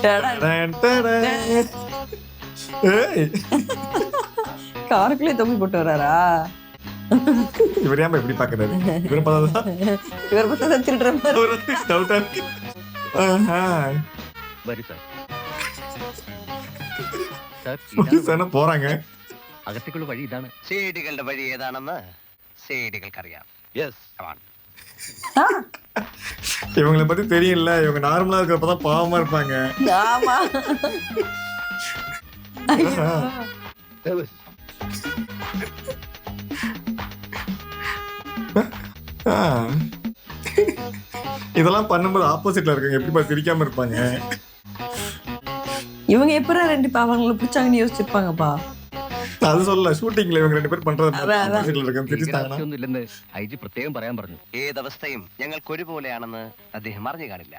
டடன் டன் டடன். ஏய் காருக்குள்ளே தொப்பி போட்டு வராரா? இவர் ஏன் இப்படி பாக்குறாரு? இவர் பார்த்தா திருடுற மாதிரி ஒரு டவுட்டா இருக்கு. വരൂ സാർ. പോലീസാണ് പോറാங்க. അകത്തേക്കുള്ള വഴി ഇതാണ്. CID-കളുടെ വഴി ഏതാണെന്ന് CID-കൾക്കറിയാം. യെസ്. இவங்களை பத்தி தெரியல. இவங்க நார்மலா இருக்கிறப்பதான் பாவமா இருப்பாங்க. ஆமா. இதெல்லாம் பண்ணும்போது ஆப்போசிட்ல இருக்காங்க எப்படிப்பா சிரிக்காம இருப்பாங்க? இவங்க எப்பரா 2 பாவங்களை பிடிச்சாங்கன்னு யோசிச்சிருப்பாங்கப்பா. അത് சொல்லல, ഷൂട്ടിംഗിൽ ഇവங்க 2 പേരും പண்றது ആപ്പോസിറ്റ്ல இருக்காங்க തിരിച്ചാണ്. ഒന്നുമില്ലെന്ന് IG പ്രത്യേകം പറയാൻ പറഞ്ഞു. ഏതവസ്ഥയും ഞങ്ങൾക്ക് ഒരുപോലെയാണെന്ന് അദ്ദേഹം അറിഞ്ഞു കാണില്ല.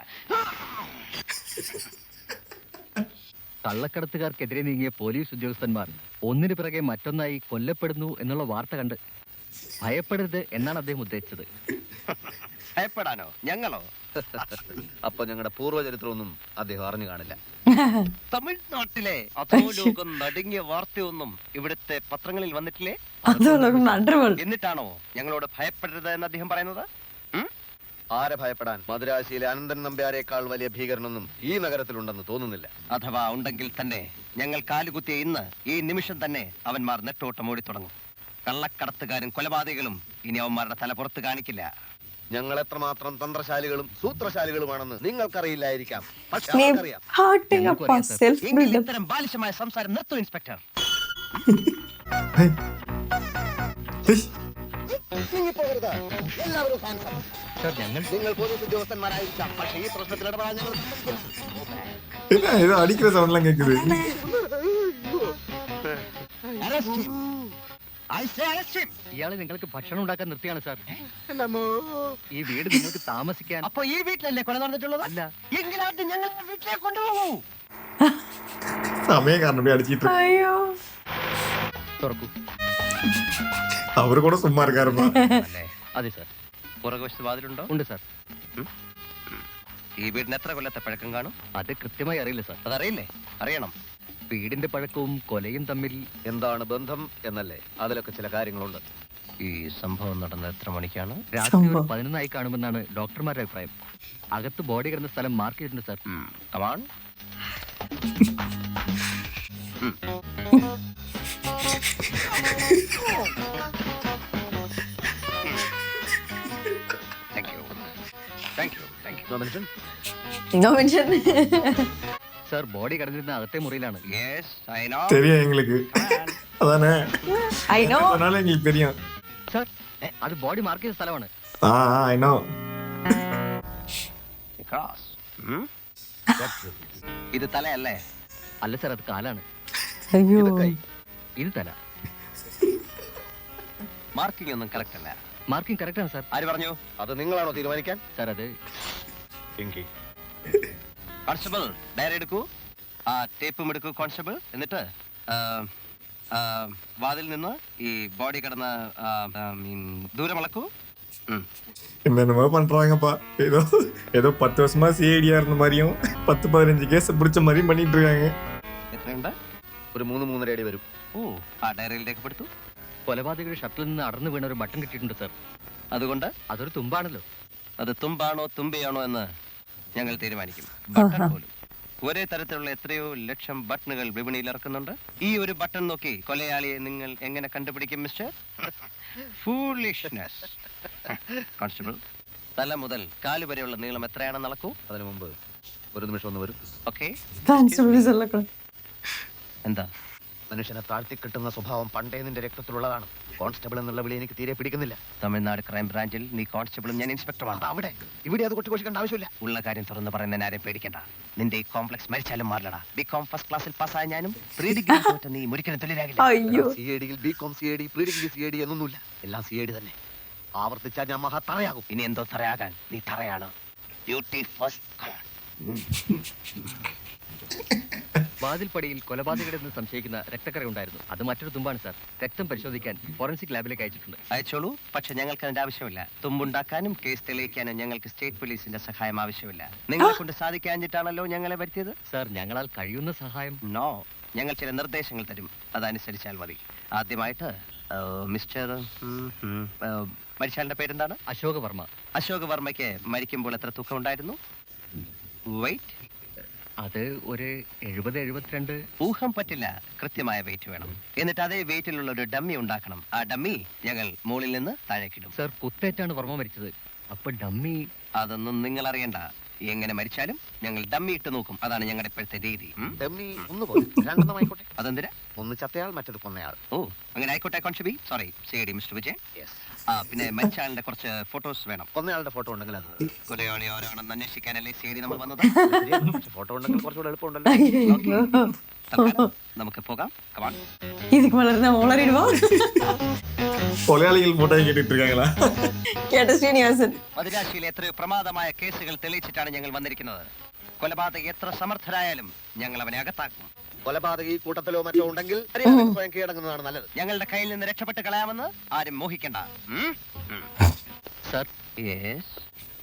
കള്ളക്കടത്തുകാർക്കെതിരെ നീങ്ങിയ പോലീസ് ഉദ്യോഗസ്ഥന്മാർ ഒന്നിനു പിറകെ മറ്റൊന്നായി കൊല്ലപ്പെടുന്നു എന്നുള്ള വാർത്ത കണ്ട് ഭയപ്പെടരുത് എന്നാണ് അദ്ദേഹം ഉദ്ദേശിച്ചത്. ഭയപ്പെടാനോ? ഞങ്ങളോ? അപ്പൊ ഞങ്ങളുടെ പൂർവ്വചരിത്രമൊന്നും അദ്ദേഹം അറിഞ്ഞു കാണില്ല. തമിഴ്നാട്ടിലെ അധോലോകം നടുങ്ങിയ വാർത്തയൊന്നും ഇവിടുത്തെ പത്രങ്ങളിൽ വന്നിട്ടില്ലേ? എന്നിട്ടാണോ ഞങ്ങളോട് ഭയപ്പെടരുത് എന്ന് അദ്ദേഹം പറയുന്നത്? ആരെ ഭയപ്പെടാൻ? മദ്രാശിയിലെ അനന്തൻ നമ്പ്യാരേക്കാൾ വലിയ ഭീകരനൊന്നും ഈ നഗരത്തിലുണ്ടെന്ന് തോന്നുന്നില്ല. അഥവാ ഉണ്ടെങ്കിൽ തന്നെ ഞങ്ങൾ കാലുകുത്തിയ ഇന്ന് ഈ നിമിഷം തന്നെ അവന്മാർ നെട്ടോട്ടം ഓടി തുടങ്ങും. കള്ളക്കടത്തുകാരും കൊലപാതകങ്ങളും ഇനി അവന്മാരുടെ തല പുറത്ത് കാണിക്കില്ല. ഞങ്ങൾ എത്രമാത്രം തന്ത്രശാലികളും സൂത്രശാലികളുമാണെന്ന് നിങ്ങൾക്കറിയില്ലായിരിക്കാം. പക്ഷേ അവർക്കറിയാം. എങ്കിൽ ഇത്തരം ബാലിശമായ സംസാരം നിർത്തൂ ഇൻസ്പെക്ടർ. എല്ലാവരും നിങ്ങൾ പോലീസ് ഉദ്യോഗസ്ഥന്മാരായിരിക്കാം, പക്ഷേ ഈ പ്രശ്നത്തിൽ ഇടപെടാൻ ഞങ്ങൾ അടിക്കുന്ന സൗണ്ടെല്ലാം കേൾക്കുന്നത്. ഇയാള് നിങ്ങൾക്ക് ഭക്ഷണം ഉണ്ടാക്കാൻ നിർത്തിയാണ് സാർ. ഈ വീട് നിങ്ങൾക്ക് താമസിക്കാൻ. അപ്പൊ ഈ വീട്ടിലല്ലേ കൊല നടന്നിട്ടുള്ളത്? അല്ല. എങ്കിലാദ്യം ഞങ്ങൾ വീട്ടിലേക്ക് കൊണ്ടുപോകൂ. സമയം കാരണം അടിച്ചിട്ട് തുറക്കൂ. അവര് കൂടെ സുമ്മാ ഇരിക്കാറുണ്ടോ? അതെ സാർ. പുറകുവശത്ത് വാതിലുണ്ടോ? ഉണ്ട് സാർ. ഈ വീടിന് എത്ര കൊല്ലത്തെ പഴക്കം കാണും? അത് കൃത്യമായി അറിയില്ല സാർ. അതറിയില്ലേ? അറിയണം. വീടിന്റെ പഴക്കവും കൊലയും തമ്മിൽ എന്താണ് ബന്ധം എന്നല്ലേ? അതിലൊക്കെ ചില കാര്യങ്ങളുണ്ട്. ഈ സംഭവം നടന്നത് എത്ര മണിക്കാണ്? രാത്രി 11 കാണുമെന്നാണ് ഡോക്ടർമാരുടെ അഭിപ്രായം. അകത്ത് ബോഡി കിടന്ന സ്ഥലം മാർക്ക് ചെയ്തിട്ടുണ്ട് sir. Come on. Thank you. No mention. No mention. Sir body കിടന്നിരുന്ന അകത്തെ മുറിയിലാണ്. தெரியும் எங்களுக்கு அதானே I know. அதனால எங்களுக்கு தெரியும். സാർ അത് ബോഡി മാർക്ക് ചെയ്ത സ്ഥലമാണ്. I know. ഇത് തലയല്ലേ? അല്ല സാർ, അത് കാലാണ്. അയ്യോ. ഇത് തല. മാർക്കിംഗ് ഒന്നും കറക്റ്റ് അല്ല. മാർക്കിംഗ് കറക്റ്റ് ആണ് സാർ. ആര് പറഞ്ഞു? അത് നിങ്ങളാണോ തീരുമാനിക്കാൻ? സാർ അത് കോൺസ്റ്റബിൾ ഡയറി എടുക്കൂ, ആ ടേപ്പും എടുക്കൂ കോൺസ്റ്റബിൾ. എന്നിട്ട് വാതിൽ നിന്ന് ഈ ബോഡി കിടന്ന ദൂരം അളക്കൂ. என்னென்னமோ பண்றாங்கப்பா. ஏதோ ஏதோ 10 வருஷமா சிஐடியா இருந்த மாதிரியும் 10-15 കേസ് പിടിച്ച மாதிரியும் பண்ணிட்டு இருக்காங்க. എത്രയുണ്ട്? ഒരു 3-3.5 അടി വരും. ഓ, ആ ഡയറിയിൽ രേഖപ്പെടുത്തു. കൊലപാതകയുടെ ഷട്ടിൽ നിന്ന് അടർന്നു വീണ ഒരു ബട്ടൺ കിട്ടിയിട്ടുണ്ട് സാർ. അതുകൊണ്ട് അതൊരു തുമ്പാണല്ലോ. അത് തുമ്പാണോ തുമ്പിയാണോ എന്ന് ഞങ്ങൾ തീരുമാനിക്കും. ബട്ടൺ പോലും ഒരേ തരത്തിലുള്ള എത്രയോ ലക്ഷം ബട്ടണുകൾ വിപണിയിൽ ഇറക്കുന്നുണ്ട്. ഈ ഒരു ബട്ടൺ നോക്കി കൊലയാളിയെ നിങ്ങൾ എങ്ങനെ കണ്ടുപിടിക്കും മിസ്റ്റർ? ഫൂളിഷ്നെസ്. കോൺസ്റ്റബിൾ, തല മുതൽ കാല് വരെയുള്ള നീളം എത്രയാണെന്ന് അളക്കൂ. അതിനു മുമ്പ് ഒരു നിമിഷം ഒന്ന് വരും. ഓക്കെ. കോൺസ്റ്റബിൾ சொல்லக்கூடாது. എന്താ? മനുഷ്യനെ താഴ്ത്തി കിട്ടുന്ന സ്വഭാവം പണ്ടേ നിന്റെ രക്തത്തിലുള്ളതാണ്. കോൺസ്റ്റബിൾ എന്നുള്ള വിളി എനിക്ക് തീരെ പിടിക്കുന്നില്ല. തമിഴ്നാട് ക്രൈം ബ്രാഞ്ചിൽ നീ കോൺസ്റ്റബിളും ഞാൻ ഇൻസ്പെക്ടറുമാണ്. അവിടെ ഇവിടെ അത് കൊട്ടിക്കൊഴിക്കേണ്ട ആവശ്യമില്ല. ഉള്ള കാര്യം തുറന്ന് പറയുന്ന ആരെയും പേടിക്കണ്ട. നിന്റെ ഈ കോംപ്ലക്സ് മരിച്ചാലും മാറില്ലടാ. ബികോം ഫസ്റ്റ് ക്ലാസ്സിൽ പാസ്സായ ഞാനും പ്രീ ഡിഗ്രി തോറ്റ നീ ഒരിക്കലും തൊഴിലാകില്ല. അയ്യോ. സിഐഡിയിൽ BCom CID pre degree CID എന്നൊന്നുമില്ല. എല്ലാം സിഐഡി തന്നെ. ആവർത്തിച്ചാൽ ഞാൻ മഹാ തറയാകും. ഇനി എന്തോ തറയാകാൻ? നീ തറയാണ്. Duty first. വാതിൽപ്പടിയിൽ കൊലപാതകരെന്ന് സംശയിക്കുന്ന രക്തക്കറ ഉണ്ടായിരുന്നു. അത് മറ്റൊരു തുമ്പാണ് സാർ. രക്തം പരിശോധിക്കാൻ ഫോറൻസിക് ലാബിലേക്ക് അയച്ചിട്ടുണ്ട്. അയച്ചോളൂ. പക്ഷെ ഞങ്ങൾക്ക് അതിന്റെ ആവശ്യമില്ല. തുമ്പുണ്ടാക്കാനും കേസ് തെളിയിക്കാനും ഞങ്ങൾക്ക് സ്റ്റേറ്റ് പോലീസിന്റെ സഹായം ആവശ്യമില്ല. നിങ്ങളെ കൊണ്ട് സാധിക്കാഞ്ഞിട്ടാണല്ലോ ഞങ്ങളെ വരുത്തിയത്. സാർ, ഞങ്ങളാൽ കഴിയുന്ന സഹായം. നോ, ഞങ്ങൾ ചില നിർദ്ദേശങ്ങൾ തരും, അതനുസരിച്ചാൽ മതി. ആദ്യമായിട്ട് മിസ്റ്റർ മരിച്ചാലിന്റെ പേരെന്താണ്? അശോക് വർമ്മ. അശോക് വർമ്മയ്ക്ക് മരിക്കുമ്പോൾ എത്ര തൂക്കം ഉണ്ടായിരുന്നു? വെയിറ്റ് അത് ഒരു 70-72. ഊഹം പറ്റില്ല, കൃത്യമായ വെയിറ്റ് വേണം. എന്നിട്ട് അതേ വെയിറ്റിലുള്ള ഒരു ഡമ്മി ഉണ്ടാക്കണം. ആ ഡമ്മി ഞങ്ങൾ മുകളിൽ നിന്ന് താഴേക്കിടും. സർ, കുത്തേറ്റാണ് വർമ്മ മരിച്ചത്. അപ്പൊ ഡമ്മി? അതൊന്നും നിങ്ങൾ അറിയണ്ട. എങ്ങനെ മരിച്ചാലും ഞങ്ങൾ ഡമ്മി ഇട്ട് നോക്കും. അതാണ് ഞങ്ങളുടെ ഇപ്പോഴത്തെ രീതി. ഡമ്മി ഒന്ന് പോയി രണ്ടെണ്ണം ആയിക്കോട്ടെ. അതെന്തിനാ? ഒന്ന് ചത്തയാൾ മറ്റൊരു കൊന്നയാൾ. ഓ, അങ്ങനെ ആയിക്കോട്ടെ കോൺസ്റ്റബിൾ. സോറി, ശരി മിസ്റ്റർ വിജയൻ. പിന്നെ മരിച്ചാളിന്റെ കുറച്ച് ഫോട്ടോസ് വേണം. കൊന്നയാളുടെ ഫോട്ടോ ഉണ്ടെങ്കിൽ അത് കൊലയാളി ആരാണെന്ന് അന്വേഷിക്കാനല്ലേ ശരി നമ്മൾ വന്നത്. ഫോട്ടോ ഉണ്ടെങ്കിൽ കുറച്ചുകൂടെ എളുപ്പമുണ്ടല്ലോ. തൽക്കാലം നമുക്ക് പോകാം. കമാൺ. இதுக்கு வளர்ந்த உளறிடுவோம். கொலையாளிகள் போட்டோ கேட்டுட்டு இருக்காங்களா? கேட்ட ശ്രീനിവാസൻ. മദിരാശിയിലെ എത്രയോ പ്രമാദമായ കേസുകൾ തെളിയിച്ചിട്ടാണ് ഞങ്ങൾ വന്നിരിക്കുന്നത്. കൊലപാതകി എത്ര സമർത്ഥരായാലും ഞങ്ങൾ അവനെ അകത്താക്കും. കൊലപാതകി കൂട്ടത്തിലോ മറ്റോ ഉണ്ടെങ്കിൽ സ്വയം കീഴടങ്ങുന്നതാണ് നല്ലത്. ഞങ്ങളുടെ കയ്യിൽ നിന്ന് രക്ഷപ്പെട്ട് കളയാമെന്ന് ആരും മോഹിക്കണ്ട. സർ,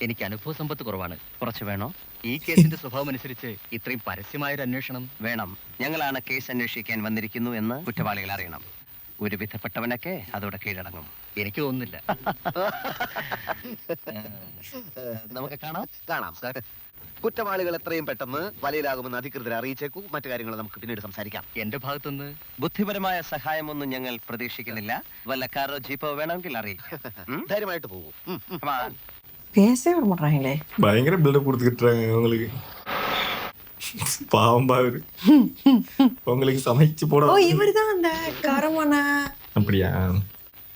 എനിക്ക് അനുഭവ സമ്പത്ത് കുറവാണ്. കുറച്ച് വേണോ? ഈ കേസിന്റെ സ്വഭാവം അനുസരിച്ച് ഇത്രയും പരസ്യമായൊരു അന്വേഷണം വേണം. ഞങ്ങളാണ് കേസ് അന്വേഷിക്കാൻ വന്നിരിക്കുന്നു എന്ന് കുറ്റവാളികൾ അറിയണം. ഒരു വിധപ്പെട്ടവനൊക്കെ അതോടെ കീഴടങ്ങും. എനിക്ക് തോന്നുന്നില്ല. നമുക്ക് കാണാം സാർ. കുറ്റവാളികൾ എത്രയും പെട്ടെന്ന് വലയിലാകുമെന്ന് അധികൃതരെ അറിയിച്ചേക്കൂ. മറ്റു കാര്യങ്ങൾ നമുക്ക് പിന്നീട് സംസാരിക്കാം. എന്റെ ഭാഗത്തുനിന്ന് ബുദ്ധിപരമായ സഹായമൊന്നും ഞങ്ങൾ പ്രതീക്ഷിക്കുന്നില്ല. വല്ല കാറോ ജീപ്പോ വേണമെങ്കിൽ അറിയിക്കാം. ധൈര്യമായിട്ട് പോകൂ. பேசவே விட மாட்டாங்களே. பயங்கர பில்டப் கொடுத்துக்கிட்டு இருக்காங்க உங்களுக்கு. பாவம் பாரு. உங்களுக்கு சமைச்சு போட. ஓ, இவர்தான் அந்த காரமான. அப்படியா?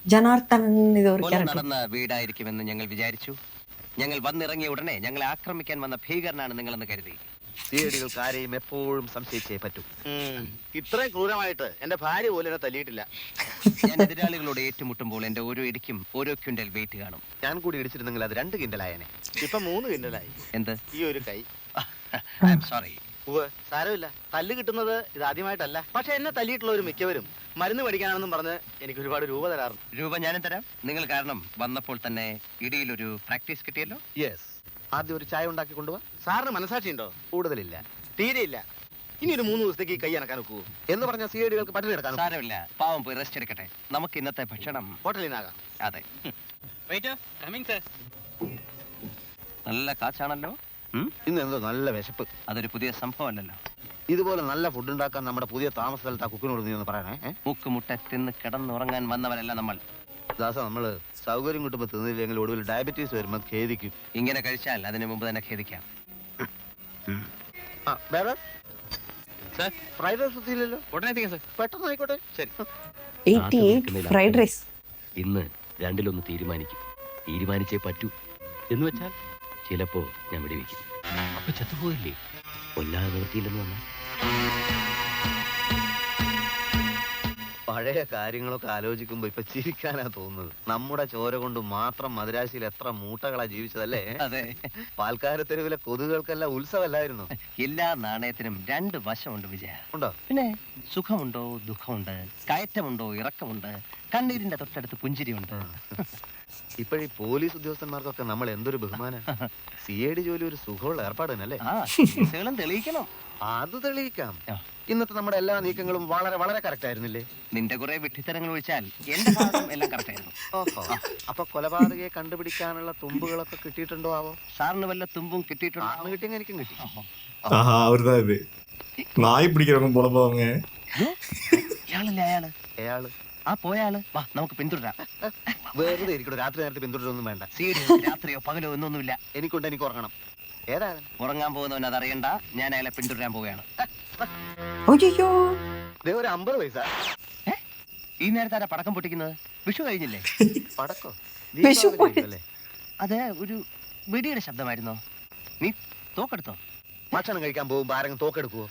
ജനാർദ്ദനൻ ഇത് ഒരു ക്യാരക്ടർ. നടന്ന വീടായിരിക്കുമെന്ന് ഞങ്ങൾ വിചാരിച്ചു. ഞങ്ങൾ വന്നിറങ്ങിയ ഉടനെ ഞങ്ങളെ ആക്രമിക്കാൻ വന്ന ഭീകരനാണ് നിങ്ങളെന്ന് കരുതി. സിഐഡികൾക്ക് ആരെയും എപ്പോഴും സംശയിച്ചേ പറ്റൂ. ഇത്രയും ക്രൂരമായിട്ട് എന്റെ ഭാര്യ പോലും എന്നെ തല്ലിയിട്ടില്ല. ഞാൻ എതിരാളികളോട് ഏറ്റുമുട്ടുമ്പോൾ എന്റെ ഓരോ ഇടിക്കും ഓരോ ക്വിന്റൽ വെയിറ്റ് കാണും. ഞാൻ കൂടി ഇടിച്ചിരുന്നെങ്കിൽ അത് 2 കിൻഡലായനെ. ഇപ്പൊ 3 കിൻഡലായി. എന്ത്? ഈ ഒരു കൈ. സോറി. സാരമില്ല, തല്ല് കിട്ടുന്നത് ഇത് ആദ്യമായിട്ടല്ല. പക്ഷെ എന്നെ തല്ലിയിട്ടുള്ളവർ മിക്കവരും മരുന്ന് പഠിക്കാനാണെന്നും പറഞ്ഞ് എനിക്ക് ഒരുപാട് രൂപ തരാറുണ്ട്. രൂപ ഞാനും തരാം. നിങ്ങൾ കാരണം വന്നപ്പോൾ തന്നെ ഇടിയിലൊരു പ്രാക്ടീസ് കിട്ടിയല്ലോ. യെസ്. ആദ്യം ഒരു ചായ ഉണ്ടാക്കി കൊണ്ടുപോവാ. സാറിന് മനസാക്ഷി ഉണ്ടോ? കൂടുതലില്ല, തീരെയില്ല. ഇനി ഒരു 3 ദിവസത്തേക്ക് കൈ അനക്കാൻ നോക്കൂ എന്ന് പറഞ്ഞ സിഐഡികൾക്ക് പട്ടിണി എടുക്കാൻ. സാരമില്ല, പാവം പോയി റെസ്റ്റ് എടുക്കട്ടെ. നമുക്ക് ഇന്നത്തെ ഭക്ഷണം ഹോട്ടലിൽ നിന്നാകാം. അതെ. നല്ല കാച്ചാണല്ലോ. ഇന്ന് എന്തോ നല്ല വിശപ്പ്. അതൊരു പുതിയ സംഭവമല്ലല്ലോ. ഇതുപോലെ നല്ല ഫുഡ് ഉണ്ടാക്കാൻ നമ്മുടെ പുതിയ താമസ സ്ഥലത്ത് ആ കുക്കിനോട് നീ ഒന്ന് പറയണേ. മുക്കുമുട്ട തിന്ന് കിടന്നുറങ്ങാൻ വന്നവരല്ല നമ്മൾ. ദാസ നമ്മള് സൗകര്യം കിട്ടുമ്പോ തിന്നില്ലെങ്കിൽ ഒടുവിൽ ഡയബറ്റീസ് വരുമ്പോ ഖേദിക്കും. ഇങ്ങനെ കഴിച്ചാൽ അതിന് മുമ്പ് തന്നെ ഖേദിക്കാം. Fried rice എത്തിയില്ലല്ലോ. ഉടനെ എത്തിക്കാം സർ. പെട്ടെന്ന് ആയിക്കോട്ടെ. ശരി. 88 ഫ്രൈഡ് റൈസ്. ഇന്ന് രണ്ടിലൊന്ന് തീരുമാനിക്കും. തീരുമാനിച്ചേ പറ്റൂ. എന്ന് വെച്ചാൽ ചിലപ്പോ ഞാൻ വെടിവെക്കും. അപ്പൊ ചത്തുപോയില്ലേ? കൊല്ലാതെ നിർത്തിയില്ലെന്ന് വന്നാൽ പഴയ കാര്യങ്ങളൊക്കെ ആലോചിക്കുമ്പോ ഇപ്പൊ ചിരിക്കാനാ തോന്നുന്നത്. നമ്മുടെ ചോര കൊണ്ട് മാത്രം മദ്രാശിയിൽ എത്ര മൂട്ടകളാ ജീവിച്ചതല്ലേ? അതെ. പാൽക്കാരത്തെരുവിലെ കൊതുകൾക്കെല്ലാം ഉത്സവമല്ലായിരുന്നു. എല്ലാ നാണയത്തിനും രണ്ട് വശമുണ്ട് വിജയ. ഉണ്ടോ? പിന്നെ സുഖമുണ്ടോ ദുഃഖമുണ്ട്, കയറ്റമുണ്ടോ ഇറക്കമുണ്ട്, കണ്ണീരിന്റെ തൊട്ടടുത്ത് പുഞ്ചിരിയുണ്ട്. ഇപ്പോഴീ പോലീസ് ഉദ്യോഗസ്ഥന്മാർക്കൊക്കെ നമ്മൾ എന്തൊരു ബഹുമാന. CID ജോലി ഒരു സുഖമുള്ള ഏർപ്പാട് തന്നെയല്ലേ? തെളിയിക്കണം. അത് തെളിയിക്കാം. ഇന്നത്തെ നമ്മുടെ എല്ലാ നീക്കങ്ങളും വളരെ വളരെ കറക്റ്റ് ആയിരുന്നില്ലേ? നിന്റെ കുറെ വിഡ്ഢിത്തരങ്ങൾ ഒഴിച്ചാൽ എന്റെ ഭാഗം എല്ലാം കറക്റ്റ് ആയിരുന്നു. അപ്പൊ കൊലപാതകയെ കണ്ടുപിടിക്കാനുള്ള തുമ്പുകളൊക്കെ കിട്ടിയിട്ടുണ്ടോ ആവോ? സാറിന് വല്ല തുമ്പും കിട്ടിയിട്ടുണ്ടോ? കിട്ടിയെങ്കിൽ എനിക്കും കിട്ടി. அவர்தான் இது நாய் பிடிக்கிறவங்க போல போவாங்க. ഇയാളല്ലേ അയാള്? അയാള് ആ പോയാള്. വാ നമുക്ക് പിന്തുടരാം. വെറുതെ ഇരിക്കട്ടെ. രാത്രി നേരത്തെ പിന്തുടരൊന്നും വേണ്ട. രാത്രിയോ പകലോ എന്നൊന്നുമില്ല. എനിക്ക് ഉറങ്ങണം. ഏതാണ് ഉറങ്ങാൻ പോകുന്നവൻ അതറിയണ്ട. ഞാൻ അയാളെ പിന്തുടരാൻ പോവുകയാണ്. അയ്യോ, ഒരു 50 പൈസ. ഈ നേരത്തെ ആരാ പടക്കം പൊട്ടിക്കുന്നത്? വിഷു കഴിഞ്ഞില്ലേ? പടക്കോ? വിഷു അല്ലേ? അത് ഒരു വെടിയുടെ ശബ്ദമായിരുന്നോ? നീ തോക്കെടുത്തോ? ഭക്ഷണം കഴിക്കാൻ പോകുമ്പോ ആരെങ്കിലും തോക്കെടുക്കുവോ?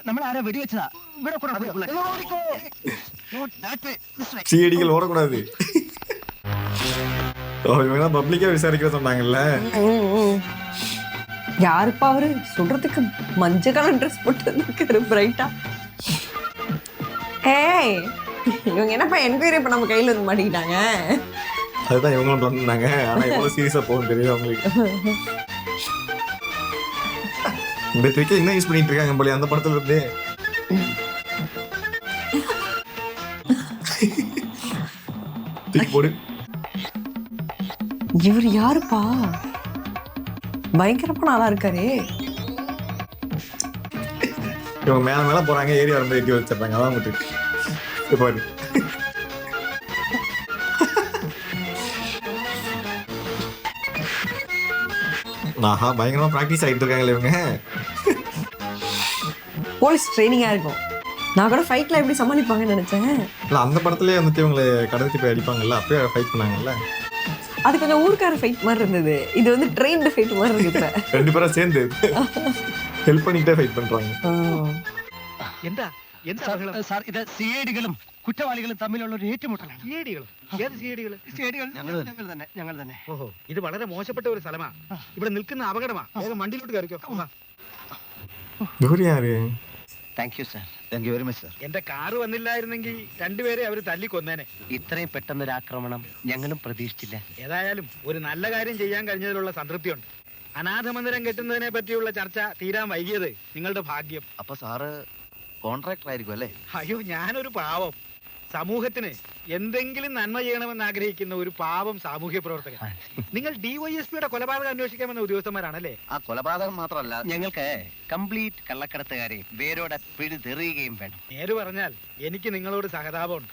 നമ്മളാരാ വെടിവെച്ചതാ? CIDகள் ஓடக்கூடாது. இவங்க பப்ளிக்கா விசாரிக்க சொன்னாங்கல்ல. யாருப்பா அவரு? சொல்றதுக்கு மஞ்சள் கலர் ட்ரெஸ் போட்டு இருக்காரு பிரைட்டா. ஏய், இவங்க என்னப்பா என்கொயரி இப்ப நம்ம கையில வந்து மாட்டிக்கிட்டாங்க. அதுதான் இவங்களும் பண்ணாங்க. ஆனா எவ்வளவு சீரியஸா போகும் தெரியும் அவங்களுக்கு. இந்த ட்ரிக்கை என்ன யூஸ் பண்ணிட்டு இருக்காங்க போல அந்த படத்துல இருந்து. தூக்கி போடு. இவர் யாருப்பா? பயங்கரமான ஆளா இருக்காரு. இவங்க மேல மேல போறாங்க, ஏறி வரும்போது எட்டி வச்சிடுறாங்க. அதான் மட்டும் பாரு. ஆஹா, பயங்கரமா பிராக்டிஸ் ஆயிட்டு இருக்காங்களே இவங்க. போலீஸ் ட்ரைனிங்கா இருக்கும். நான் கூட ஃபைட்ல எப்படி சமாளிப்பாங்கன்னு நினைச்சேன். இல்ல அந்த படத்துலயே வந்துட்டு இவங்களை கடத்தி போய் அடிப்பாங்கல்ல, அப்பயே ஃபைட் பண்ணாங்கல்ல. அது கொஞ்சம் ஊர்க்கார ஃபைட் மாதிரி இருந்தது. இது வந்து ட்ரெயின்டு ஃபைட் மாதிரி இருக்கு. இப்ப ரெண்டு பேரும் சேர்ந்து ஹெல்ப் பண்ணிட்டே ஃபைட் பண்றாங்க. എന്താ സാർ? ഇത് CIDകളും കുറ്റവാളികളും തമ്മിലുള്ള ഒരു ഏറ്റുമുട്ടലാണ്. ഞങ്ങൾ തന്നെ. ഓഹോ, ഇത് വളരെ മോശപ്പെട്ട ഒരു സ്ഥലമാണ്. ഇവിടെ നിൽക്കുന്ന അപകടമാ. വേഗം വണ്ടിയിലോട്ട് കയറിക്കോ. ദൂരെ ആര്? Thank you sir. Thank you very much sir. എന്റെ കാറ് വന്നില്ലായിരുന്നെങ്കിൽ രണ്ടുപേരെ അവര് തല്ലിക്കൊന്നേനെ. ഇത്രയും പെട്ടെന്നൊരു ആക്രമണം ഞങ്ങളും പ്രതീക്ഷിച്ചില്ല. ഏതായാലും ഒരു നല്ല കാര്യം ചെയ്യാൻ കഴിഞ്ഞതിലുള്ള സംതൃപ്തിയുണ്ട്. അനാഥ മന്ദിരം കെട്ടുന്നതിനെ പറ്റിയുള്ള ചർച്ച തീരാൻ വൈകിയത് നിങ്ങളുടെ ഭാഗ്യം. അപ്പൊ സാറ് കോൺട്രാക്ടർ ആയിരിക്കും അല്ലേ? അയ്യോ, ഞാനൊരു പാവം. സമൂഹത്തിന് എന്തെങ്കിലും നന്മ ചെയ്യണമെന്ന് ആഗ്രഹിക്കുന്ന ഒരു പാവം സാമൂഹ്യ പ്രവർത്തകൻ. നിങ്ങൾ DYSPയുടെ കൊലപാതകം അന്വേഷിക്കാമെന്ന ഉദ്യോഗസ്ഥന്മാരാണല്ലേ? ആ കൊലപാതകം മാത്രമല്ല, ഞങ്ങൾക്ക് കംപ്ലീറ്റ് കള്ളക്കടത്തുകാരെ വേരോടെ പിഴുതെറിയുകയും വേണം. നേര് പറഞ്ഞാൽ എനിക്ക് നിങ്ങളോട് സഹതാപമുണ്ട്.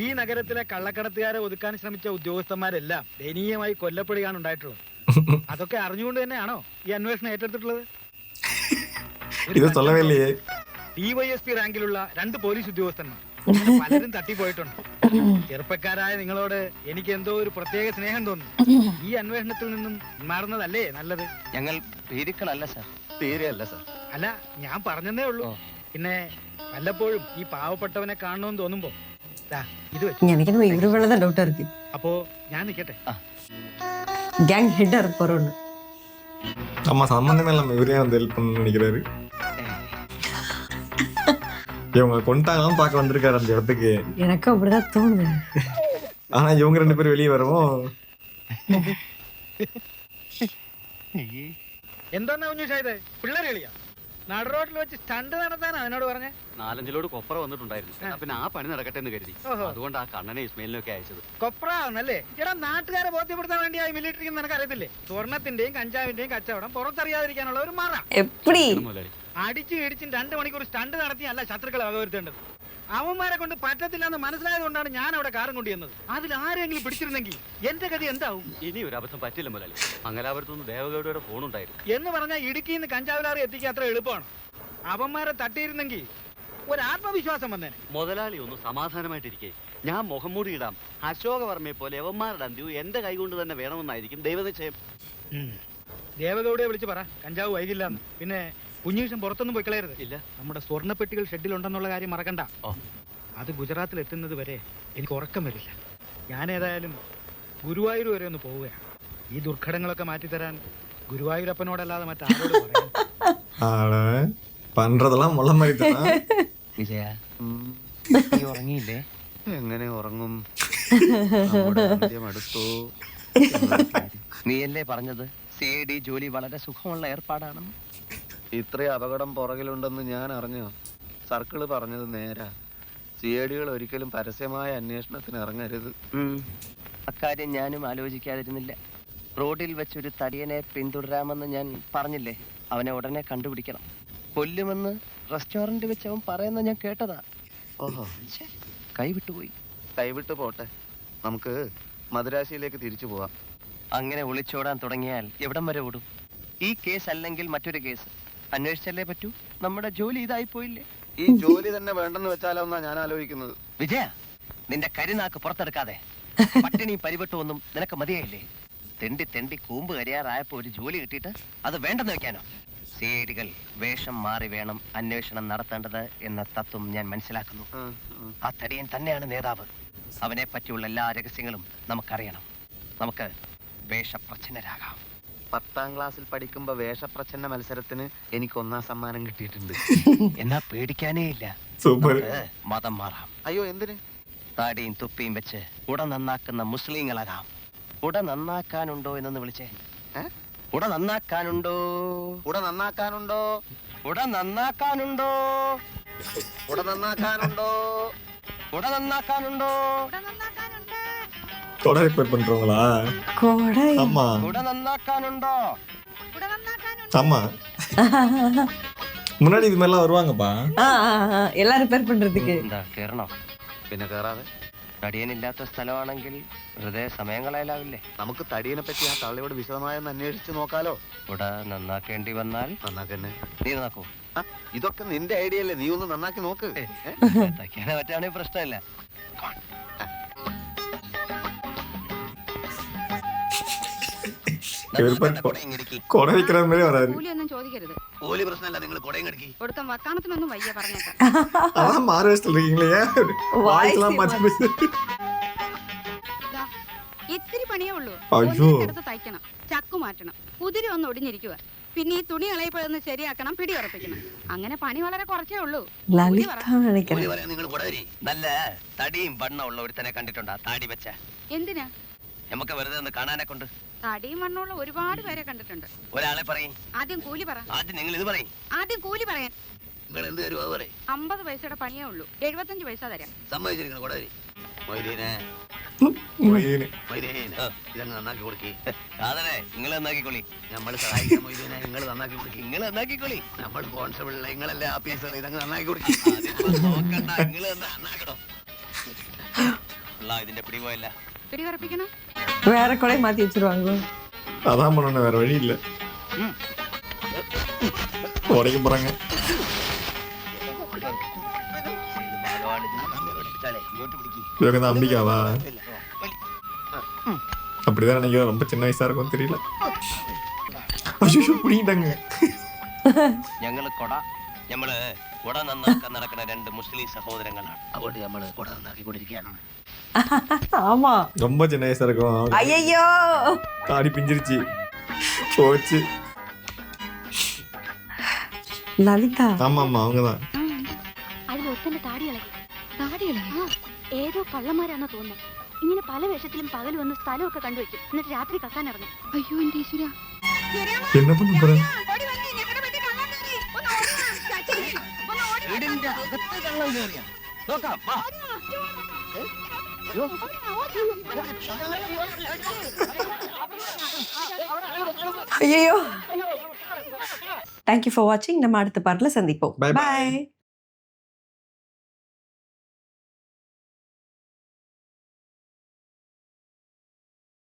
ഈ നഗരത്തിലെ കള്ളക്കടത്തുകാരെ ഒതുക്കാൻ ശ്രമിച്ച ഉദ്യോഗസ്ഥന്മാരെല്ലാം ദയനീയമായി കൊല്ലപ്പെടുകയാണ് ഉണ്ടായിട്ടുള്ളത്. അതൊക്കെ അറിഞ്ഞുകൊണ്ട് തന്നെയാണോ ഈ അന്വേഷണം ഏറ്റെടുത്തിട്ടുള്ളത്? ഇത് சொல்லவே இல்லையே. DYSP റാങ്കിലുള്ള 2 പോലീസ് ഉദ്യോഗസ്ഥന്മാർ പലരും തട്ടിപ്പോയിട്ടുണ്ട്. ചെറുപ്പക്കാരായ നിങ്ങളോട് എനിക്ക് എന്തോ ഒരു പ്രത്യേക സ്നേഹം തോന്നുന്നു. ഈ അന്വേഷണത്തിൽ നിന്നും മാറുന്നതല്ലേ നല്ലത്? ഞങ്ങൾ ഭീരുക്കളല്ല സാർ. തീരെയല്ല സാർ. അല്ല, ഞാൻ പറഞ്ഞതേ ഉള്ളൂ. പിന്നെ വല്ലപ്പോഴും ഈ പാവപ്പെട്ടവനെ കാണണമെന്ന് തോന്നുമ്പോ ഇത് വെച്ചു. எனக்கு என்னமோ இவரு மேலதான் டவுட்டா இருக்கு. അപ്പോ ഞാൻ നിക്കട്ടെ. கேங் ஹெட்டா இருப்பாரு. ஆமா, சம்பந்தமே இல்லாம இவரே வந்து ஹெல்ப் பண்ண நினைக்கிறாரு. இவங்க கொண்டாங்களாம் பார்க்க வந்திருக்காரு அந்த இடத்துக்கு. எனக்கு அப்படிதான் தோணுது. ஆனா இவங்க 2 பேரும் வெளியே வரவும் എന്താ കുഞ്ഞുഷായത്? പിള്ളേർ കളിയാ? നട റോഡിൽ വെച്ച് സ്റ്റണ്ട് നടത്താനാ എന്നോട് പറഞ്ഞേ? 4-5 ലോഡ് കൊപ്ര വന്നിട്ടുണ്ടായിരുന്നു. പിന്നെ ആ പണി നടക്കട്ടെ എന്ന് കരുതി. അതുകൊണ്ട് ആ കണ്ണനെ ഇസ്മയിലിനൊക്കെ അയച്ചത്. കൊപ്രാന്നല്ലേ? എടാ, നാട്ടുകാരെ ബോധ്യപ്പെടുത്താൻ വേണ്ടിയായി മിലിറ്ററിക്ക് നിനക്ക് അറിയത്തില്ലേ? സ്വർണത്തിന്റെയും കഞ്ചാവിന്റെയും കച്ചവടം പുറത്തറിയാതിരിക്കാനുള്ള ഒരു മറ. எப்படி അടിച്ചു ഇടിച്ചും 2 മണിക്കൂർ സ്റ്റണ്ട് നടത്തിയല്ല ശത്രുക്കളെ വകവരുത്തേണ്ടത്. അവന്മാരെ കൊണ്ട് പറ്റത്തില്ലെന്ന് മനസ്സിലായതുകൊണ്ടാണ് ഞാൻ അവിടെ കാറും കൊണ്ടുവന്നത്. അതിൽ ആരെങ്കിലും പിടിച്ചിരുന്നെങ്കിൽ എന്റെ ഗതി എന്താവും? ഇനി ഒരു അബദ്ധം പറ്റില്ല മുതലാളി. മംഗലാപുരത്തുനിന്ന് ദേവഗൌഡയുടെ ഫോൺ ഉണ്ടായിരുന്നു. എന്ന് പറഞ്ഞാൽ ഇടുക്കിയിൽ നിന്ന് കഞ്ചാവിലാറി എത്തിക്കാൻ അത്ര എളുപ്പമാണ്. അവന്മാരെ തട്ടിയിരുന്നെങ്കിൽ ഒരു ആത്മവിശ്വാസം വന്നേനെ. മുതലാളി ഒന്ന് സമാധാനമായിട്ടിരിക്കേ. ഞാൻ മുഖംമൂടി ഇടാം. അശോകവർമ്മയെ പോലെ യവന്മാരുടെ അന്ത്യവും എന്റെ കൈകൊണ്ട് തന്നെ വേണമെന്നായിരിക്കും ദൈവനിശ്ചയം. ദേവഗൌഡയെ വിളിച്ച് പറ കഞ്ചാവ് വൈകില്ലെന്ന്. പിന്നെ കുഞ്ഞീഷം പുറത്തൊന്നും പോയി കളയരുത്. ഇല്ല. നമ്മുടെ സ്വർണ്ണപ്പെട്ടികൾ ഷെഡിലുണ്ടെന്നുള്ള കാര്യം മറക്കണ്ട. അത് ഗുജറാത്തിൽ എത്തുന്നത് വരെ എനിക്ക് ഉറക്കം വരില്ല. ഞാൻ ഏതായാലും ഗുരുവായൂർ വരെ ഒന്ന് പോവുകയാണ്. ഈ ദുർഘടങ്ങളൊക്കെ മാറ്റിത്തരാൻ ഗുരുവായൂരപ്പനോടല്ലാതെ മറ്റാരോട് പറയാം. പണ്ടതെല്ലാം മുള്ള മാതിരി വിജയ നീ ഉറങ്ങിയില്ലേ? എങ്ങനെ ഉറങ്ങും? അടുത്തു. നീയല്ലേ പറഞ്ഞത് CID ജോലി വളരെ സുഖമുള്ള ഏർപ്പാടാണെന്ന്? ഇത്രയും അപകടം പുറകിലുണ്ടെന്ന് ഞാൻ അറിഞ്ഞു. സർക്കിള് പറഞ്ഞത് നേരാ. CIDകൾ ഒരിക്കലും പരസ്യമായ അന്വേഷണത്തിന് ഇറങ്ങരുത്. അക്കാര്യം ഞാനും ആലോചിക്കാതിരുന്നില്ല. റോഡിൽ വെച്ചൊരു തടിയനെ പിന്തുടരാമെന്ന് ഞാൻ പറഞ്ഞില്ലേ? അവനെ ഉടനെ കണ്ടുപിടിക്കണം. കൊല്ലുമെന്ന് റെസ്റ്റോറന്റ് വെച്ച് അവൻ പറയുന്ന ഞാൻ കേട്ടതാ. ഓഹോ, കൈവിട്ടുപോയി. കൈവിട്ട് പോട്ടെ. നമുക്ക് മദുരാശിയിലേക്ക് തിരിച്ചു പോവാം. അങ്ങനെ ഒളിച്ചോടാൻ തുടങ്ങിയാൽ എവിടം വരെ ഓടും? ഈ കേസ് അല്ലെങ്കിൽ മറ്റൊരു കേസ് അന്വേഷിച്ചല്ലേ പറ്റൂ. നമ്മുടെ ജോലി ഇതായി പോയില്ലേ? ഈ ജോലി തന്നെ വേണ്ടെന്ന് വെച്ചാലോ എന്നാ ഞാൻ ആലോചിക്കുന്നത്. വിജയ, നിന്റെ കരിനാക്ക് പുറത്തെടുക്കാതെ. പട്ടിണി പരിവട്ടമൊന്നും നിനക്ക് മതിയായില്ലേ? തെണ്ടി തെണ്ടി കൂമ്പ് കരിയാറായപ്പോ ഒരു ജോലി കിട്ടിയിട്ട് അത് വേണ്ടെന്ന് വെക്കാനോ? CIDകൾ വേഷം മാറി വേണം അന്വേഷണം നടത്തേണ്ടത് എന്ന തത്വം ഞാൻ മനസ്സിലാക്കുന്നു. ആ തടിയൻ തന്നെയാണ് നേതാവ്. അവനെ പറ്റിയുള്ള എല്ലാ രഹസ്യങ്ങളും നമുക്കറിയണം. നമുക്ക് വേഷപ്രച്ഛന്നരാകാം. 10ാം ക്ലാസ്സിൽ പഠിക്കുമ്പോ വേഷപ്രച്ഛന്ന മത്സരത്തിന് എനിക്ക് 1ാം സമ്മാനം കിട്ടിയിട്ടുണ്ട്. എന്നാ പേടിക്കാനേ ഇല്ല. സൂപ്പർ. മതം മാറാം. അയ്യോ, എന്തിന്? താടിയും തുപ്പിയും വെച്ച് ഉട നന്നാക്കുന്ന മുസ്ലിങ്ങളാകാം. ഉട നന്നാക്കാനുണ്ടോ എന്നൊന്ന് വിളിച്ചേ. ഉട നന്നാക്കാനുണ്ടോ? ഉട നന്നാക്കാനുണ്ടോ? ഉട നന്നാക്കാനുണ്ടോ? ഉട നന്നാക്കാനുണ്ടോ? ഉട നന്നാക്കാനുണ്ടോ? தொடர் ரிப்பேர் பண்றவங்களா? கொடை. ஆமா. ഉട നന്നാക്കാനുണ്ടോ? ஆமா. முன்னாடி இது மாதிரிலாம் வருவாங்கப்பா. எல்லாம் ரிப்பேர் பண்றதுக்கு. എന്താ കേറണോ? പിന്നെ കേറാതെ. തടിയനില്ലാത്ത സ്ഥലമാണെങ്കിൽ വെറുതെ സമയം കളയലാവില്ലേ? നമുക്ക് തടിയനെ പറ്റി ആ തള്ളിയോട് വിശദമായൊന്ന് അന്വേഷിച്ച് നോക്കാലോ. ഉട നന്നാക്കേണ്ടി വന്നാൽ നന്നാക്കന്നെ. നീ നന്നാക്കൂ. ഇതൊക്കെ നിന്റെ ഐഡിയ അല്ലേ? നീ ഒന്ന് നന്നാക്കി നോക്ക്. തയ്ക്കാനെ പറ്റാണെങ്കിൽ പ്രശ്നമില്ല. கொடை வைக்கிற மாதிரி வராது. കൂലിയൊന്നും ചോദിക്കരുത്. കൂലി പ്രശ്നമല്ല, നിങ്ങൾ കുടയും കടിക്കി. ഒടുക്കം വക്കാണത്തിനൊന്നും വയ്യ പറഞ്ഞേക്കാം. அதான் மாறு வயசுல இருக்கீங்களே, வாய்ஸ்லாம் மாற்றி பேசு. ഇത്തിരി പണിയേ ഉള്ളൂ. അയ്യോ. എടുത്ത് തയ്ക്കണം, ചക്കു മാറ്റണം, കുതിരി ഒന്ന് ഒടിഞ്ഞിരിക്കുക. പിന്നെ ഈ തുണി ഇളയപ്പോഴൊന്ന് ശരിയാക്കണം, പിടി ഉറപ്പിക്കണം. അങ്ങനെ പണി വളരെ കുറച്ചേ ഉള്ളൂ. കൂലി പറയാൻ നിങ്ങൾ കൂടെ വരി. നല്ല തടിയും വണ്ണമുള്ള ഒരുത്തനെ കണ്ടിട്ടുണ്ടോ? താടി വെച്ച. എന്തിനാ? നമുക്ക് വെറുതെ ഒന്ന് കാണാനെ കൊണ്ട്. തടിയും വണ്ണമുള്ള ഒരുപാട് പേരെ കണ്ടിട്ടുണ്ട്. ഒരാളെ പറയും. ആദ്യം കൂലി പറ. ആദ്യം നിങ്ങൾ ഇത് പറയും. ആദ്യം കൂലി പറയാൻ. നിങ്ങൾ എന്ത് തരുമോ അത് പറയും. 50 പൈസയുടെ പണിയേ ഉള്ളൂ. 75 പൈസ തരാം. സമ്മതിച്ചിരിക്കണം. കൂടെ വരി. മൊയ്തീനെ, மொய்தீனு. മൊയ്തീനെ, ഇതങ്ങ് നന്നാക്കി കൊടുക്കി. സാധനെ നിങ്ങൾ നന്നാക്കിക്കൊള്ളി. നമ്മൾ സഹായിക്കാം. മൊയ്തീനെ, നിങ്ങൾ നന്നാക്കി കൊടുക്കി. നിങ്ങൾ നന്നാക്കിക്കൊള്ളി. നമ്മൾ കോൺസ്റ്റബിൾ, നിങ്ങളല്ലേ ഓഫീസർ, ഇതങ്ങ് നന്നാക്കി കൊടുക്കി. നോക്കണ്ട, നിങ്ങൾ നന്നാക്കണോ? ഇതിന്റെ പിടിപോയല്ല. പിടി ഉറപ്പിക്കണം. வேற கொடை மாத்தி வச்சிருவாங்க. அதான் பண்ணணும், வேற வழி இல்ல. உடைக்க போறாங்க. இவங்க தான் அம்பிகாவா? அப்படிதான் நினைக்கிறேன். ரொம்ப சின்ன வயசா இருக்கும், தெரியல. ஐயோ, புடிங்கிட்டாங்க. ഞങ്ങള് കൊട നന്നാക്കാൻ നടക്കുന്ന 2 മുസ്ലിം സഹോദരങ്ങളാണ്. അതുകൊണ്ട് നമ്മള് കുട നന്നാക്കി കൊണ്ടിരിക്കുകയാണ്. ஆமா. ரொம்ப சின்ன வயசா இருக்கும். ஐயோ. தாடி பிஞ்சிருச்சு போச்சு. ലളിത. ஆமா ஆமா, அவங்கதான். അതിലൊരുത്തന്റെ താടി ഇളകി. ഏതോ കള്ളന്മാരാണെന്ന് തോന്നുന്നു. ഇങ്ങനെ പല വേഷത്തിലും പകൽ വന്ന് സ്ഥലമൊക്കെ കണ്ടുവെക്കും. എന്നിട്ട് രാത്രി കക്കാൻ ഇറങ്ങും. അയ്യോ എന്റെ ഈശ്വര. என்ன பண்ண போறேன்? വീടിന്റെ അകത്ത് കള്ളം കയറിയ നോക്കാം. ஐயோ. தேங்க்யூ ஃபார் வாட்சிங். நம்ம அடுத்த பாட்டில் சந்திப்போம். Bye bye. பாய்.